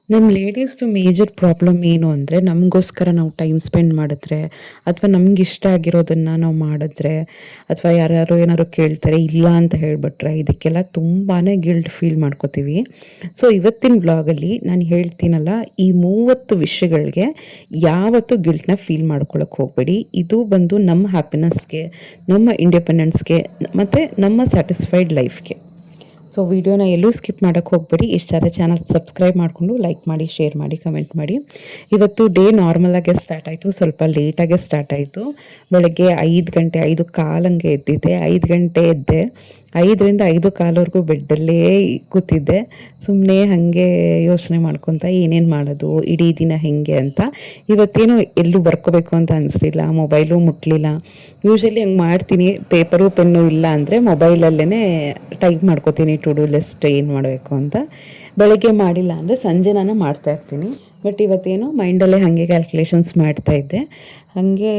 ನಮ್ಮ ಲೇಡೀಸ್ದು major problem ಏನು ಅಂದರೆ ನಮಗೋಸ್ಕರ ನಾವು ಟೈಮ್ ಸ್ಪೆಂಡ್ ಮಾಡಿದ್ರೆ ಅಥವಾ ನಮ್ಗೆ ಇಷ್ಟ ಆಗಿರೋದನ್ನು ನಾವು ಮಾಡಿದ್ರೆ ಅಥವಾ ಯಾರ್ಯಾರೋ ಏನಾದ್ರು ಕೇಳ್ತಾರೆ ಇಲ್ಲ ಅಂತ ಹೇಳಿಬಿಟ್ರೆ ಇದಕ್ಕೆಲ್ಲ ತುಂಬಾ ಗಿಲ್ಟ್ ಫೀಲ್ ಮಾಡ್ಕೋತೀವಿ. ಸೊ ಇವತ್ತಿನ ಬ್ಲಾಗಲ್ಲಿ ನಾನು ಹೇಳ್ತೀನಲ್ಲ, ಈ 30 ವಿಷಯಗಳಿಗೆ ಯಾವತ್ತೂ ಗಿಲ್ಟ್ನ ಫೀಲ್ ಮಾಡ್ಕೊಳಕ್ಕೆ ಹೋಗಬೇಡಿ. ಇದು ಬಂದು ನಮ್ಮ ಹ್ಯಾಪಿನೆಸ್ಗೆ, ನಮ್ಮ ಇಂಡಿಪೆಂಡೆನ್ಸ್ಗೆ ಮತ್ತು ನಮ್ಮ ಸ್ಯಾಟಿಸ್ಫೈಡ್ ಲೈಫ್ಗೆ. ಸೊ ವಿಡಿಯೋನ ಎಲ್ಲೂ ಸ್ಕಿಪ್ ಮಾಡೋಕ್ಕೆ ಹೋಗಬೇಡಿ. ಇಷ್ಟಾದರೆ ಚಾನಲ್ ಸಬ್ಸ್ಕ್ರೈಬ್ ಮಾಡಿಕೊಂಡು ಲೈಕ್ ಮಾಡಿ, ಶೇರ್ ಮಾಡಿ, ಕಮೆಂಟ್ ಮಾಡಿ. ಇವತ್ತು ಡೇ ನಾರ್ಮಲಾಗೆ ಸ್ಟಾರ್ಟ್ ಆಯಿತು, ಸ್ವಲ್ಪ ಲೇಟಾಗೆ ಸ್ಟಾರ್ಟ್ ಆಯಿತು. ಬೆಳಗ್ಗೆ 5 ಗಂಟೆ 5:15 ಹಂಗೆ ಎದ್ದಿದ್ದೆ. 5 ಗಂಟೆ ಎದ್ದೆ, 5ರಿಂದ 5:15ವರೆಗೂ ಬೆಡ್ಡಲ್ಲೇ ಕೂತಿದ್ದೆ. ಸುಮ್ಮನೆ ಹಾಗೆ ಯೋಚನೆ ಮಾಡ್ಕೊತ ಏನೇನು ಮಾಡೋದು, ಇಡೀ ದಿನ ಹೆಂಗೆ ಅಂತ. ಇವತ್ತೇನು ಎಲ್ಲೂ ಬರ್ಕೋಬೇಕು ಅಂತ ಅನಿಸ್ಲಿಲ್ಲ, ಮೊಬೈಲು ಮುಟ್ಟಲಿಲ್ಲ. ಯೂಶ್ವಲಿ ಹಂಗೆ ಮಾಡ್ತೀನಿ, ಪೇಪರು ಪೆನ್ನು ಇಲ್ಲ ಅಂದರೆ ಮೊಬೈಲಲ್ಲೇ ಟೈಪ್ ಮಾಡ್ಕೋತೀನಿ ಟು ಡೂ ಲಿಸ್ಟ್ ಏನು ಮಾಡಬೇಕು ಅಂತ. ಬೆಳಗ್ಗೆ ಮಾಡಿಲ್ಲ ಅಂದರೆ ಸಂಜೆ ನಾನು ಮಾಡ್ತಾಯಿರ್ತೀನಿ. ಬಟ್ ಇವತ್ತೇನು ಮೈಂಡಲ್ಲೇ ಹಾಗೆ ಕ್ಯಾಲ್ಕುಲೇಷನ್ಸ್ ಮಾಡ್ತಾಯಿದ್ದೆ, ಹಾಗೆ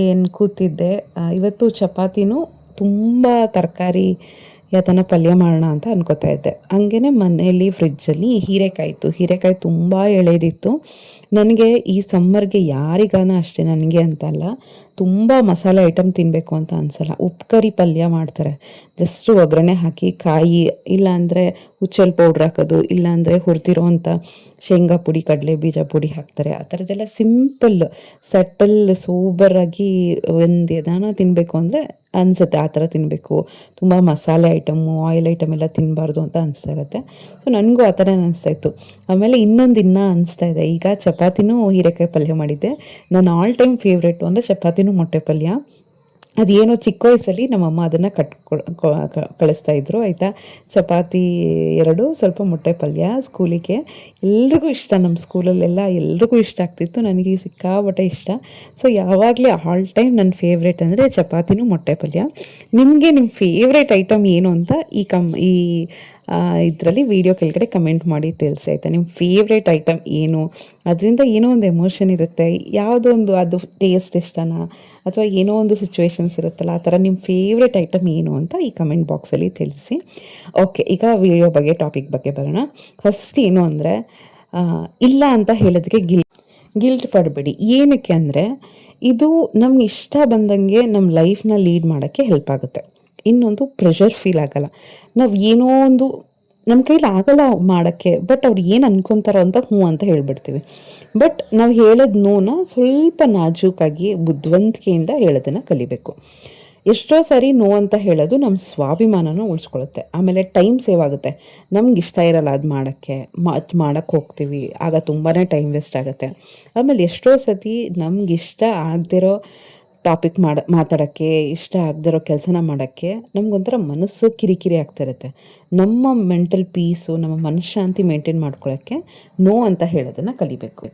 ಏನು ಕೂತಿದ್ದೆ. ಇವತ್ತು ಚಪಾತಿನೂ ತುಂಬ ತರಕಾರಿ ಯಾತನ ಪಲ್ಯ ಮಾಡೋಣ ಅಂತ ಅನ್ಕೋತಾ ಇದ್ದೆ. ಹಂಗೇ ಮನೆಯಲ್ಲಿ ಫ್ರಿಜ್ಜಲ್ಲಿ ಹೀರೆಕಾಯಿ ಇತ್ತು. ಹೀರೆಕಾಯಿ ತುಂಬ ಎಳೆದಿತ್ತು. ನನಗೆ ಈ ಸಮ್ಮರ್ಗೆ ಯಾರಿಗಾನ ಅಷ್ಟೇ, ನನಗೆ ಅಂತಲ್ಲ, ತುಂಬ ಮಸಾಲೆ ಐಟಮ್ ತಿನ್ನಬೇಕು ಅಂತ ಅನಿಸಲ್ಲ. ಉಪ್ಪು ಕರಿ ಪಲ್ಯ ಮಾಡ್ತಾರೆ, ಜಸ್ಟ್ ಒಗ್ಗರಣೆ ಹಾಕಿ ಕಾಯಿ, ಇಲ್ಲಾಂದರೆ ಹುಚ್ಚೆಲ್ ಪೌಡ್ರ್ ಹಾಕೋದು, ಇಲ್ಲಾಂದರೆ ಹುರಿದಿರೋ ಅಂಥ ಶೇಂಗಾ ಪುಡಿ, ಕಡಲೆ ಬೀಜ ಪುಡಿ ಹಾಕ್ತಾರೆ. ಆ ಥರದ್ದೆಲ್ಲ ಸಿಂಪಲ್ ಸಟಲ್ ಸೂಪರಾಗಿ ಒಂದು ಏನಾನ ತಿನ್ನಬೇಕು ಅಂದರೆ ಅನಿಸುತ್ತೆ, ಆ ಥರ ತಿನ್ನಬೇಕು. ತುಂಬ ಮಸಾಲೆ ಐಟಮು, ಆಯಿಲ್ ಐಟಮ್ ಎಲ್ಲ ತಿನ್ನಬಾರ್ದು ಅಂತ ಅನಿಸ್ತಾ ಇರುತ್ತೆ. ಸೊ ನನಗೂ ಆ ಥರ ಅನಿಸ್ತಾಯಿತ್ತು. ಆಮೇಲೆ ಇನ್ನೊಂದು ಇನ್ನೂ ಅನಿಸ್ತಾ ಇದೆ. ಈಗ ಚಪಾತಿನೂ ಹೀರೆಕಾಯಿ ಪಲ್ಯ ಮಾಡಿದ್ದೆ. ನನ್ನ ಆಲ್ ಟೈಮ್ ಫೇವ್ರೇಟು ಅಂದರೆ ಚಪಾತಿನೂ ಮೊಟ್ಟೆ ಪಲ್ಯ. ಅದೇನೋ ಚಿಕ್ಕ ವಯಸ್ಸಲ್ಲಿ ನಮ್ಮಮ್ಮ ಅದನ್ನು ಕಳಿಸ್ತಾಯಿದ್ರು, ಆಯಿತಾ. ಚಪಾತಿ 2, ಸ್ವಲ್ಪ ಮೊಟ್ಟೆ ಪಲ್ಯ ಸ್ಕೂಲಿಗೆ. ಎಲ್ರಿಗೂ ಇಷ್ಟ, ನಮ್ಮ ಸ್ಕೂಲಲ್ಲೆಲ್ಲ ಎಲ್ರಿಗೂ ಇಷ್ಟ ಆಗ್ತಿತ್ತು. ನನಗೆ ಸಿಕ್ಕಾಪಟ್ಟೆ ಇಷ್ಟ. ಸೊ ಯಾವಾಗಲೇ ಆಲ್ ಟೈಮ್ ನನ್ನ ಫೇವ್ರೇಟ್ ಅಂದರೆ ಚಪಾತಿನೂ ಮೊಟ್ಟೆ ಪಲ್ಯ. ನಿಮಗೆ ನಿಮ್ಮ ಫೇವ್ರೇಟ್ ಐಟಮ್ ಏನು ಅಂತ ಈ ಇದರಲ್ಲಿ ವಿಡಿಯೋ ಕೆಳಗಡೆ ಕಮೆಂಟ್ ಮಾಡಿ ತಿಳಿಸಿ, ಆಯಿತಾ. ನಿಮ್ಮ ಫೇವ್ರೇಟ್ ಐಟಮ್ ಏನು, ಅದರಿಂದ ಏನೋ ಒಂದು ಎಮೋಷನ್ ಇರುತ್ತೆ, ಯಾವುದೋ ಒಂದು ಅದು ಟೇಸ್ಟ್ ಇಷ್ಟನಾ ಅಥವಾ ಏನೋ ಒಂದು ಸಿಚುವೇಶನ್ಸ್ ಇರುತ್ತಲ್ಲ, ಆ ಥರ ನಿಮ್ಮ ಫೇವ್ರೇಟ್ ಐಟಮ್ ಏನು ಅಂತ ಈ ಕಮೆಂಟ್ ಬಾಕ್ಸಲ್ಲಿ ತಿಳಿಸಿ. ಓಕೆ, ಈಗ ವಿಡಿಯೋ ಬಗ್ಗೆ, ಟಾಪಿಕ್ ಬಗ್ಗೆ ಬರೋಣ. ಫಸ್ಟ್ ಏನು ಅಂದರೆ, ಇಲ್ಲ ಅಂತ ಹೇಳೋದಕ್ಕೆ ಗಿಲ್ಟ್ ಪಡಬೇಡಿ. ಏನಕ್ಕೆ ಅಂದರೆ ಇದು ನಮ್ಗೆ ಇಷ್ಟ ಬಂದಂಗೆ ನಮ್ಮ ಲೈಫ್ನ ಲೀಡ್ ಮಾಡೋಕ್ಕೆ ಹೆಲ್ಪ್ ಆಗುತ್ತೆ. ಇನ್ನೊಂದು ಪ್ರೆಷರ್ ಫೀಲ್ ಆಗೋಲ್ಲ. ನಾವು ಏನೋ ಒಂದು ನಮ್ಮ ಕೈಲಿ ಆಗೋಲ್ಲ ಮಾಡೋಕ್ಕೆ, ಬಟ್ ಅವ್ರು ಏನು ಅನ್ಕೊತಾರೋ ಅಂತ ಹ್ಞೂ ಅಂತ ಹೇಳ್ಬಿಡ್ತೀವಿ. ಬಟ್ ನಾವು ಹೇಳೋದು ನೋನ ಸ್ವಲ್ಪ ನಾಜೂಕಾಗಿ ಬುದ್ಧಿವಂತಿಕೆಯಿಂದ ಹೇಳೋದನ್ನು ಕಲಿಬೇಕು. ಎಷ್ಟೋ ಸಾರಿ ನೋ ಅಂತ ಹೇಳೋದು ನಮ್ಮ ಸ್ವಾಭಿಮಾನನ ಉಳಿಸ್ಕೊಳ್ಳುತ್ತೆ. ಆಮೇಲೆ ಟೈಮ್ ಸೇವ್ ಆಗುತ್ತೆ. ನಮ್ಗೆ ಇಷ್ಟ ಇರಲ್ಲ ಅದು ಮಾಡೋಕ್ಕೆ ಹೋಗ್ತೀವಿ, ಆಗ ತುಂಬಾ ಟೈಮ್ ವೇಸ್ಟ್ ಆಗುತ್ತೆ. ಆಮೇಲೆ ಎಷ್ಟೋ ಸತಿ ನಮ್ಗೆ ಇಷ್ಟ ಆಗದಿರೋ ಟಾಪಿಕ್ ಮಾತಾಡೋಕ್ಕೆ, ಇಷ್ಟ ಆಗದಿರೋ ಕೆಲಸನ ಮಾಡೋಕ್ಕೆ ನಮಗೊಂಥರ ಮನಸ್ಸು ಕಿರಿಕಿರಿ ಆಗ್ತಿರುತ್ತೆ. ನಮ್ಮ ಮೆಂಟಲ್ ಪೀಸು, ನಮ್ಮ ಮನಃಶಾಂತಿ ಮೇಂಟೈನ್ ಮಾಡ್ಕೊಳ್ಳೋಕ್ಕೆ ನೋ ಅಂತ ಹೇಳೋದನ್ನು ಕಲಿಬೇಕು.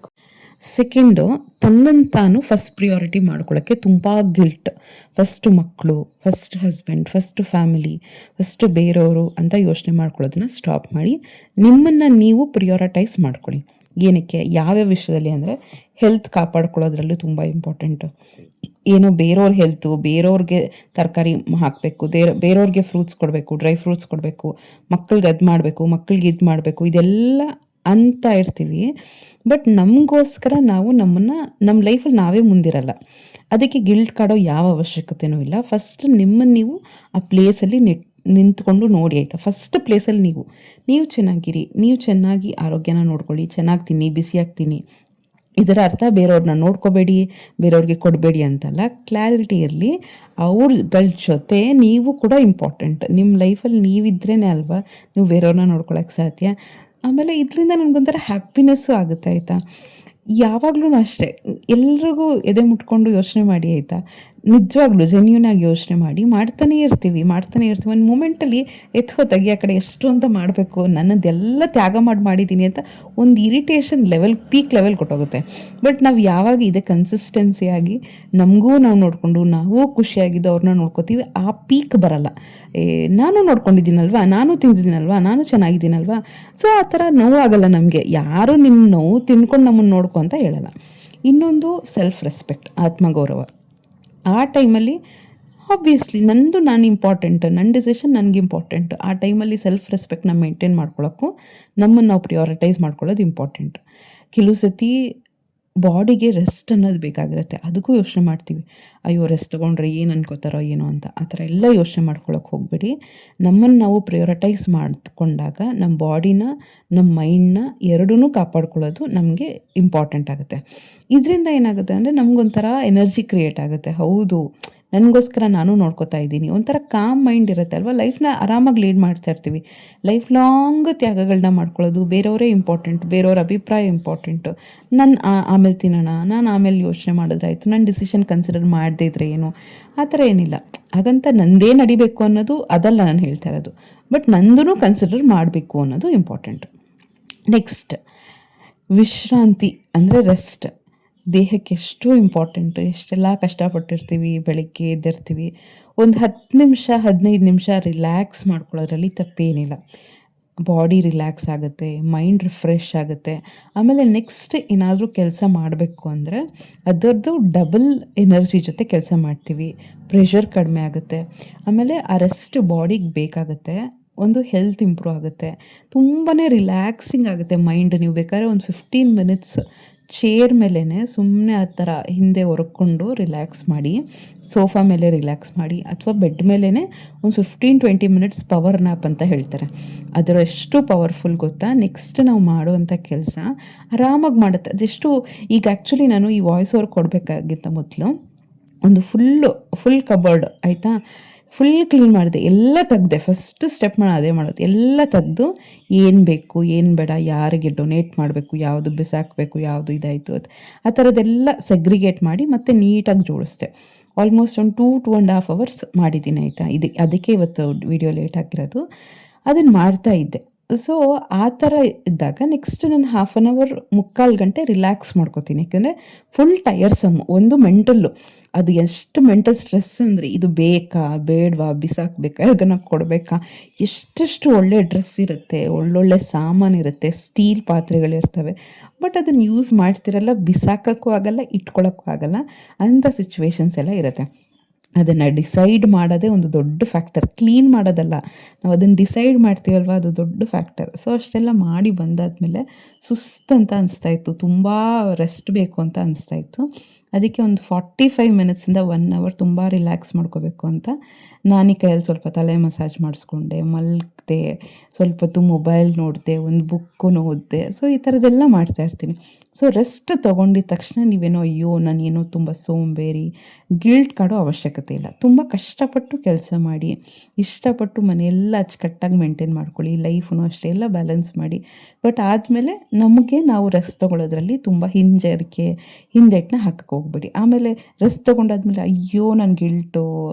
ಸೆಕೆಂಡು, ತನ್ನಂತಾನು ಫಸ್ಟ್ ಪ್ರಿಯಾರಿಟಿ ಮಾಡ್ಕೊಳ್ಳೋಕ್ಕೆ ತುಂಬ ಗಿಲ್ಟ್. ಫಸ್ಟು ಮಕ್ಕಳು, first husband, first family, first ಬೇರೆಯವರು ಅಂತ ಯೋಚನೆ ಮಾಡ್ಕೊಳ್ಳೋದನ್ನು ಸ್ಟಾಪ್ ಮಾಡಿ ನಿಮ್ಮನ್ನು ನೀವು ಪ್ರಿಯಾರಿಟೈಸ್ ಮಾಡ್ಕೊಳ್ಳಿ. ಏನಕ್ಕೆ, ಯಾವ್ಯಾವ ವಿಷಯದಲ್ಲಿ ಅಂದರೆ ಹೆಲ್ತ್ ಕಾಪಾಡ್ಕೊಳ್ಳೋದ್ರಲ್ಲೂ ತುಂಬ ಇಂಪಾರ್ಟೆಂಟು. ಏನೋ ಬೇರೆಯವ್ರ ಹೆಲ್ತು, ಬೇರೆಯವ್ರಿಗೆ ತರಕಾರಿ ಹಾಕಬೇಕು, ಬೇರೆಯವ್ರಿಗೆ ಫ್ರೂಟ್ಸ್ ಕೊಡಬೇಕು, ಡ್ರೈ ಫ್ರೂಟ್ಸ್ ಕೊಡಬೇಕು, ಮಕ್ಕಳಿಗೆ ಅದು ಮಾಡಬೇಕು, ಮಕ್ಕಳಿಗೆ ಇದು ಮಾಡಬೇಕು, ಇದೆಲ್ಲ ಅಂತ ಇರ್ತೀವಿ. ಬಟ್ ನಮಗೋಸ್ಕರ ನಾವು ನಮ್ಮ ಲೈಫಲ್ಲಿ ನಾವೇ ಮುಂದಿರಲ್ಲ. ಅದಕ್ಕೆ ಗಿಲ್ಟ್ ಕಾಡೋ ಯಾವ ಅವಶ್ಯಕತೆಯೂ ಇಲ್ಲ. ಫಸ್ಟ್ ನಿಮ್ಮನ್ನು ನೀವು ಆ ಪ್ಲೇಸಲ್ಲಿ ನಿಂತ್ಕೊಂಡು ನೋಡಿ, ಆಯಿತಾ. ಫಸ್ಟ್ ಪ್ಲೇಸಲ್ಲಿ ನೀವು ಚೆನ್ನಾಗಿರಿ, ನೀವು ಚೆನ್ನಾಗಿ ಆರೋಗ್ಯನ ನೋಡ್ಕೊಳ್ಳಿ, ಚೆನ್ನಾಗಿ ತಿನ್ನಿ, ಬಿಸಿಯಾಗಿ ತಿನ್ನಿ. ಇದರ ಅರ್ಥ ಬೇರೆಯವ್ರನ್ನ ನೋಡ್ಕೋಬೇಡಿ, ಬೇರೆಯವ್ರಿಗೆ ಕೊಡಬೇಡಿ ಅಂತಲ್ಲ. ಕ್ಲಾರಿಟಿ ಇರಲಿ. ಅವ್ರಗಳ ಜೊತೆ ನೀವು ಕೂಡ ಇಂಪಾರ್ಟೆಂಟ್. ನಿಮ್ಮ ಲೈಫಲ್ಲಿ ನೀವಿದ್ರೇ ಅಲ್ವಾ ನೀವು ಬೇರೆಯವ್ರನ್ನ ನೋಡ್ಕೊಳಕ್ಕೆ ಸಾಧ್ಯ. ಆಮೇಲೆ ಇದರಿಂದ ನನಗೊಂಥರ ಹ್ಯಾಪಿನೆಸ್ಸು ಆಗುತ್ತೆ, ಆಯಿತಾ. ಯಾವಾಗಲೂ ಅಷ್ಟೇ, ಎಲ್ರಿಗೂ ಎದೆ ಮುಟ್ಕೊಂಡು ಯೋಚನೆ ಮಾಡಿ, ಆಯಿತಾ. ನಿಜವಾಗ್ಲೂ ಜೆನ್ಯೂನಾಗಿ ಯೋಚನೆ ಮಾಡ್ತಾನೇ ಇರ್ತೀವಿ. ಒಂದು ಮೂಮೆಂಟಲ್ಲಿ ತೆಗಿ ಆ ಕಡೆ ಎಷ್ಟು ಅಂತ ಮಾಡಬೇಕು, ನನ್ನದೆಲ್ಲ ತ್ಯಾಗ ಮಾಡಿದ್ದೀನಿ ಅಂತ ಒಂದು ಇರಿಟೇಷನ್ ಲೆವೆಲ್, ಪೀಕ್ ಲೆವೆಲ್ ಕೊಟ್ಟೋಗುತ್ತೆ. ಬಟ್ ನಾವು ಯಾವಾಗ ಇದೆ ಕನ್ಸಿಸ್ಟೆನ್ಸಿಯಾಗಿ ನಮಗೂ ನಾವು ನೋಡಿಕೊಂಡು ನಾವು ಖುಷಿಯಾಗಿದ್ದು ಅವ್ರನ್ನ ನೋಡ್ಕೋತೀವಿ, ಆ ಪೀಕ್ ಬರಲ್ಲ. ನಾನು ನೋಡ್ಕೊಂಡಿದ್ದೀನಲ್ವಾ, ನಾನು ತಿಂದಿದ್ದೀನಲ್ವಾ, ನಾನು ಚೆನ್ನಾಗಿದ್ದೀನಲ್ವಾ. ಸೊ ಆ ಥರ ನೋವಾಗಲ್ಲ ನಮಗೆ. ಯಾರು ನಿಮ್ಮ ನೋವು ತಿನ್ಕೊಂಡು ನಮ್ಮನ್ನು ನೋಡ್ಕೊ ಅಂತ ಹೇಳಲ್ಲ. ಇನ್ನೊಂದು ಸೆಲ್ಫ್ ರೆಸ್ಪೆಕ್ಟ್, ಆತ್ಮಗೌರವ. ಆ ಟೈಮಲ್ಲಿ ಆಬ್ವಿಯಸ್ಲಿ ನಾನು ಇಂಪಾರ್ಟೆಂಟ್, ನನ್ನ ಡಿಸಿಷನ್ ನನಗೆ ಇಂಪಾರ್ಟೆಂಟ್. ಆ ಟೈಮಲ್ಲಿ ಸೆಲ್ಫ್ ರೆಸ್ಪೆಕ್ಟ್ನ ಮೇಂಟೈನ್ ಮಾಡ್ಕೊಳ್ಳೋಕ್ಕೂ ನಮ್ಮನ್ನು ನಾವು ಪ್ರಿಯಾರಿಟೈಸ್ ಮಾಡ್ಕೊಳ್ಳೋದು ಇಂಪಾರ್ಟೆಂಟ್. ಕೆಲವು ಸತಿ ಬಾಡಿಗೆ ರೆಸ್ಟ್ ಅನ್ನೋದು ಬೇಕಾಗಿರುತ್ತೆ, ಅದಕ್ಕೂ ಯೋಚನೆ ಮಾಡ್ತೀವಿ. ಅಯ್ಯೋ ರೆಸ್ಟ್ ತೊಗೊಂಡ್ರೆ ಏನು ಅನ್ಕೋತಾರೋ ಏನೋ ಅಂತ. ಆ ಥರ ಎಲ್ಲ ಯೋಚನೆ ಮಾಡ್ಕೊಳಕ್ಕೆ ಹೋಗಬೇಡಿ. ನಮ್ಮನ್ನು ನಾವು ಪ್ರಿಯೋರಿಟೈಸ್ ಮಾಡಿಕೊಂಡಾಗ ನಮ್ಮ ಬಾಡಿನ ನಮ್ಮ ಮೈಂಡ್ನ ಎರಡೂ ಕಾಪಾಡ್ಕೊಳ್ಳೋದು ನಮಗೆ ಇಂಪಾರ್ಟೆಂಟ್ ಆಗುತ್ತೆ. ಇದರಿಂದ ಏನಾಗುತ್ತೆ ಅಂದರೆ ನಮಗೊಂಥರ ಎನರ್ಜಿ ಕ್ರಿಯೇಟ್ ಆಗುತ್ತೆ. ಹೌದು, ನನಗೋಸ್ಕರ ನಾನು ನೋಡ್ಕೋತಾ ಇದ್ದೀನಿ, ಒಂಥರ ಕಾಮ್ ಮೈಂಡ್ ಇರುತ್ತೆ ಅಲ್ವಾ. ಲೈಫ್ನ ಆರಾಮಾಗಿ ಲೀಡ್ ಮಾಡ್ತಾ ಇರ್ತೀವಿ. ಲೈಫ್ ಲಾಂಗ್ ತ್ಯಾಗಗಳನ್ನ ಮಾಡ್ಕೊಳ್ಳೋದು, ಬೇರೆಯವರೇ ಇಂಪಾರ್ಟೆಂಟ್, ಬೇರೆಯವ್ರ ಅಭಿಪ್ರಾಯ ಇಂಪಾರ್ಟೆಂಟು. ಆಮೇಲೆ ತಿನ್ನೋಣ, ನಾನು ಆಮೇಲೆ ಯೋಚನೆ ಮಾಡಿದ್ರಾಯ್ತು, ನನ್ನ ಡಿಸಿಷನ್ ಕನ್ಸಿಡರ್ ಮಾಡದೇ ಇದ್ರೆ ಏನು, ಆ ಥರ ಏನಿಲ್ಲ. ಹಾಗಂತ ನಂದೇ ನಡಿಬೇಕು ಅನ್ನೋದು ಅದಲ್ಲ ನಾನು ಹೇಳ್ತಾ ಇರೋದು. ಬಟ್ ನಂದೂ ಕನ್ಸಿಡರ್ ಮಾಡಬೇಕು ಅನ್ನೋದು ಇಂಪಾರ್ಟೆಂಟು. ನೆಕ್ಸ್ಟ್, ವಿಶ್ರಾಂತಿ ಅಂದರೆ ರೆಸ್ಟ್ ದೇಹಕ್ಕೆ ಎಷ್ಟು ಇಂಪಾರ್ಟೆಂಟು. ಎಷ್ಟೆಲ್ಲ ಕಷ್ಟಪಟ್ಟಿರ್ತೀವಿ, ಬೆಳಗ್ಗೆ ಎದ್ದಿರ್ತೀವಿ, ಒಂದು 10 ನಿಮಿಷ 15 ನಿಮಿಷ ರಿಲ್ಯಾಕ್ಸ್ ಮಾಡ್ಕೊಳ್ಳೋದ್ರಲ್ಲಿ ತಪ್ಪೇನಿಲ್ಲ. ಬಾಡಿ ರಿಲ್ಯಾಕ್ಸ್ ಆಗುತ್ತೆ, ಮೈಂಡ್ ರಿಫ್ರೆಶ್ ಆಗುತ್ತೆ. ಆಮೇಲೆ ನೆಕ್ಸ್ಟ್ ಏನಾದರೂ ಕೆಲಸ ಮಾಡಬೇಕು ಅಂದರೆ ಅದರದ್ದು ಡಬಲ್ ಎನರ್ಜಿ ಜೊತೆ ಕೆಲಸ ಮಾಡ್ತೀವಿ, ಪ್ರೆಷರ್ ಕಡಿಮೆ ಆಗುತ್ತೆ. ಆಮೇಲೆ ಆ ರೆಸ್ಟ್ ಬಾಡಿಗೆ ಬೇಕಾಗುತ್ತೆ. ಒಂದು ಹೆಲ್ತ್ ಇಂಪ್ರೂವ್ ಆಗುತ್ತೆ, ತುಂಬಾ ರಿಲ್ಯಾಕ್ಸಿಂಗ್ ಆಗುತ್ತೆ ಮೈಂಡ್. ನೀವು ಬೇಕಾದ್ರೆ ಒಂದು 15 ಮಿನಿಟ್ಸ್ ಚೇರ್ ಮೇಲೇ ಸುಮ್ಮನೆ ಆ ಥರ ಹಿಂದೆ ಹೊರಕೊಂಡು ರಿಲ್ಯಾಕ್ಸ್ ಮಾಡಿ, ಸೋಫಾ ಮೇಲೆ ರಿಲ್ಯಾಕ್ಸ್ ಮಾಡಿ, ಅಥವಾ ಬೆಡ್ ಮೇಲೇ ಒಂದು 15-20 ಮಿನಿಟ್ಸ್ ಪವರ್ ನ್ಯಾಪ್ ಅಂತ ಹೇಳ್ತಾರೆ. ಅದರ ಎಷ್ಟು ಪವರ್ಫುಲ್ ಗೊತ್ತಾ. ನೆಕ್ಸ್ಟ್ ನಾವು ಮಾಡುವಂಥ ಕೆಲಸ ಆರಾಮಾಗಿ ಮಾಡುತ್ತೆ. ಅದೆಷ್ಟು ಈಗ ಆ್ಯಕ್ಚುಲಿ ನಾನು ಈ ವಾಯ್ಸ್ ಓವರ್ ಕೊಡಬೇಕಾಗಿತ್ತ ಮೊದಲು ಒಂದು ಫುಲ್ ಕಬರ್ಡ್ ಆಯಿತಾ, ಫುಲ್ ಕ್ಲೀನ್ ಮಾಡಿದೆ, ಎಲ್ಲ ತೆಗ್ದೆ. ಫಸ್ಟ್ ಸ್ಟೆಪ್ ಅದೇ ಮಾಡೋದು, ಎಲ್ಲ ತೆಗೆದು ಏನು ಬೇಕು ಏನು ಬೇಡ, ಯಾರಿಗೆ ಡೊನೇಟ್ ಮಾಡಬೇಕು, ಯಾವುದು ಬಿಸಾಕಬೇಕು, ಯಾವುದು ಇದಾಯಿತು ಅದು ಆ ಥರದ್ದೆಲ್ಲ ಸೆಗ್ರಿಗೇಟ್ ಮಾಡಿ ಮತ್ತೆ ನೀಟಾಗಿ ಜೋಡಿಸ್ದೆ. ಆಲ್ಮೋಸ್ಟ್ ಒಂದು 2-2.5 ಅವರ್ಸ್ ಮಾಡಿದ್ದೀನಿ ಆಯಿತಾ. ಅದಕ್ಕೆ ಇವತ್ತು ವಿಡಿಯೋ ಲೇಟ್ ಆಗಿರೋದು. ಅದನ್ನು ಮಾಡ್ತಾ ಇದ್ದೆ. ಸೊ ಆ ಥರ ಇದ್ದಾಗ ನೆಕ್ಸ್ಟ್ ನಾನು 1/2 ಅವರ್ 3/4 ಗಂಟೆ ರಿಲ್ಯಾಕ್ಸ್ ಮಾಡ್ಕೋತೀನಿ. ಯಾಕೆಂದರೆ ಫುಲ್ ಟಯರ್ಸಮ್. ಒಂದು ಮೆಂಟಲ್ಲು, ಅದು ಎಷ್ಟು ಮೆಂಟಲ್ ಸ್ಟ್ರೆಸ್ ಅಂದರೆ ಇದು ಬೇಕಾ ಬೇಡವಾ, ಬಿಸಾಕಬೇಕಾ, ಯಾರಿಗನ ಕೊಡಬೇಕಾ, ಎಷ್ಟೆಷ್ಟು ಒಳ್ಳೆ ಡ್ರೆಸ್ ಇರುತ್ತೆ, ಒಳ್ಳೊಳ್ಳೆ ಸಾಮಾನು ಇರುತ್ತೆ, ಸ್ಟೀಲ್ ಪಾತ್ರೆಗಳಿರ್ತವೆ, ಬಟ್ ಅದನ್ನು ಯೂಸ್ ಮಾಡ್ತಿರಲ್ಲ, ಬಿಸಾಕೋಕ್ಕೂ ಆಗಲ್ಲ, ಇಟ್ಕೊಳ್ಳೋಕ್ಕೂ ಆಗಲ್ಲ, ಅಂಥ ಸಿಚುವೇಶನ್ಸ್ ಎಲ್ಲ ಇರುತ್ತೆ. ಅದನ್ನು ಡಿಸೈಡ್ ಮಾಡೋದೇ ಒಂದು ದೊಡ್ಡ ಫ್ಯಾಕ್ಟರ್, ಕ್ಲೀನ್ ಮಾಡೋದಲ್ಲ. ನಾವು ಅದನ್ನು ಡಿಸೈಡ್ ಮಾಡ್ತೀವಲ್ವ, ಅದು ದೊಡ್ಡ ಫ್ಯಾಕ್ಟರ್. ಸೊ ಅಷ್ಟೆಲ್ಲ ಮಾಡಿ ಬಂದಾದಮೇಲೆ ಸುಸ್ತಂತ ಅನಿಸ್ತಾಯಿತ್ತು, ತುಂಬ ರೆಸ್ಟ್ ಬೇಕು ಅಂತ ಅನಿಸ್ತಾಯಿತ್ತು. ಅದಕ್ಕೆ ಒಂದು 45 ಮಿನಿಟ್ಸಿಂದ 1 ಅವರ್ ತುಂಬ ರಿಲ್ಯಾಕ್ಸ್ ಮಾಡ್ಕೋಬೇಕು ಅಂತ ನಾನು ಈ ಕೈಯಲ್ಲಿ ಸ್ವಲ್ಪ ತಲೆ ಮಸಾಜ್ ಮಾಡಿಸ್ಕೊಂಡೆ, ಮಲಗಿದೆ, ಸ್ವಲ್ಪ ಹೊತ್ತು ಮೊಬೈಲ್ ನೋಡಿದೆ, ಒಂದು ಬುಕ್ಕು ಓದಿದೆ. ಸೊ ಈ ಥರದ್ದೆಲ್ಲ ಮಾಡ್ತಾಯಿರ್ತೀನಿ. ಸೊ ರೆಸ್ಟ್ ತೊಗೊಂಡಿದ್ದ ತಕ್ಷಣ ನೀವೇನೋ ಅಯ್ಯೋ ನಾನೇನೋ ತುಂಬ ಸೋಂಬೇರಿ, ಗಿಲ್ಟ್ ಕಾಡೋ ಅವಶ್ಯಕತೆ ಇಲ್ಲ. ತುಂಬ ಕಷ್ಟಪಟ್ಟು ಕೆಲಸ ಮಾಡಿ, ಇಷ್ಟಪಟ್ಟು ಮನೆಯೆಲ್ಲ ಅಚ್ಚುಕಟ್ಟಾಗಿ ಮೇಂಟೈನ್ ಮಾಡ್ಕೊಳ್ಳಿ, ಲೈಫ್ನು ಅಷ್ಟೇ ಎಲ್ಲ ಬ್ಯಾಲೆನ್ಸ್ ಮಾಡಿ. ಬಟ್ ಆದಮೇಲೆ ನಮಗೆ ನಾವು ರೆಸ್ಟ್ ತೊಗೊಳ್ಳೋದ್ರಲ್ಲಿ ತುಂಬ ಹಿಂದೆಟ್ಟನ್ನ ಹಾಕಕ್ಕೆ ಹೋಗ್ಬೇಡಿ. ಆಮೇಲೆ ರೆಸ್ಟ್ ತೊಗೊಂಡಾದ್ಮೇಲೆ ಅಯ್ಯೋ ನನ್ನ ಗಿಲ್ಟು,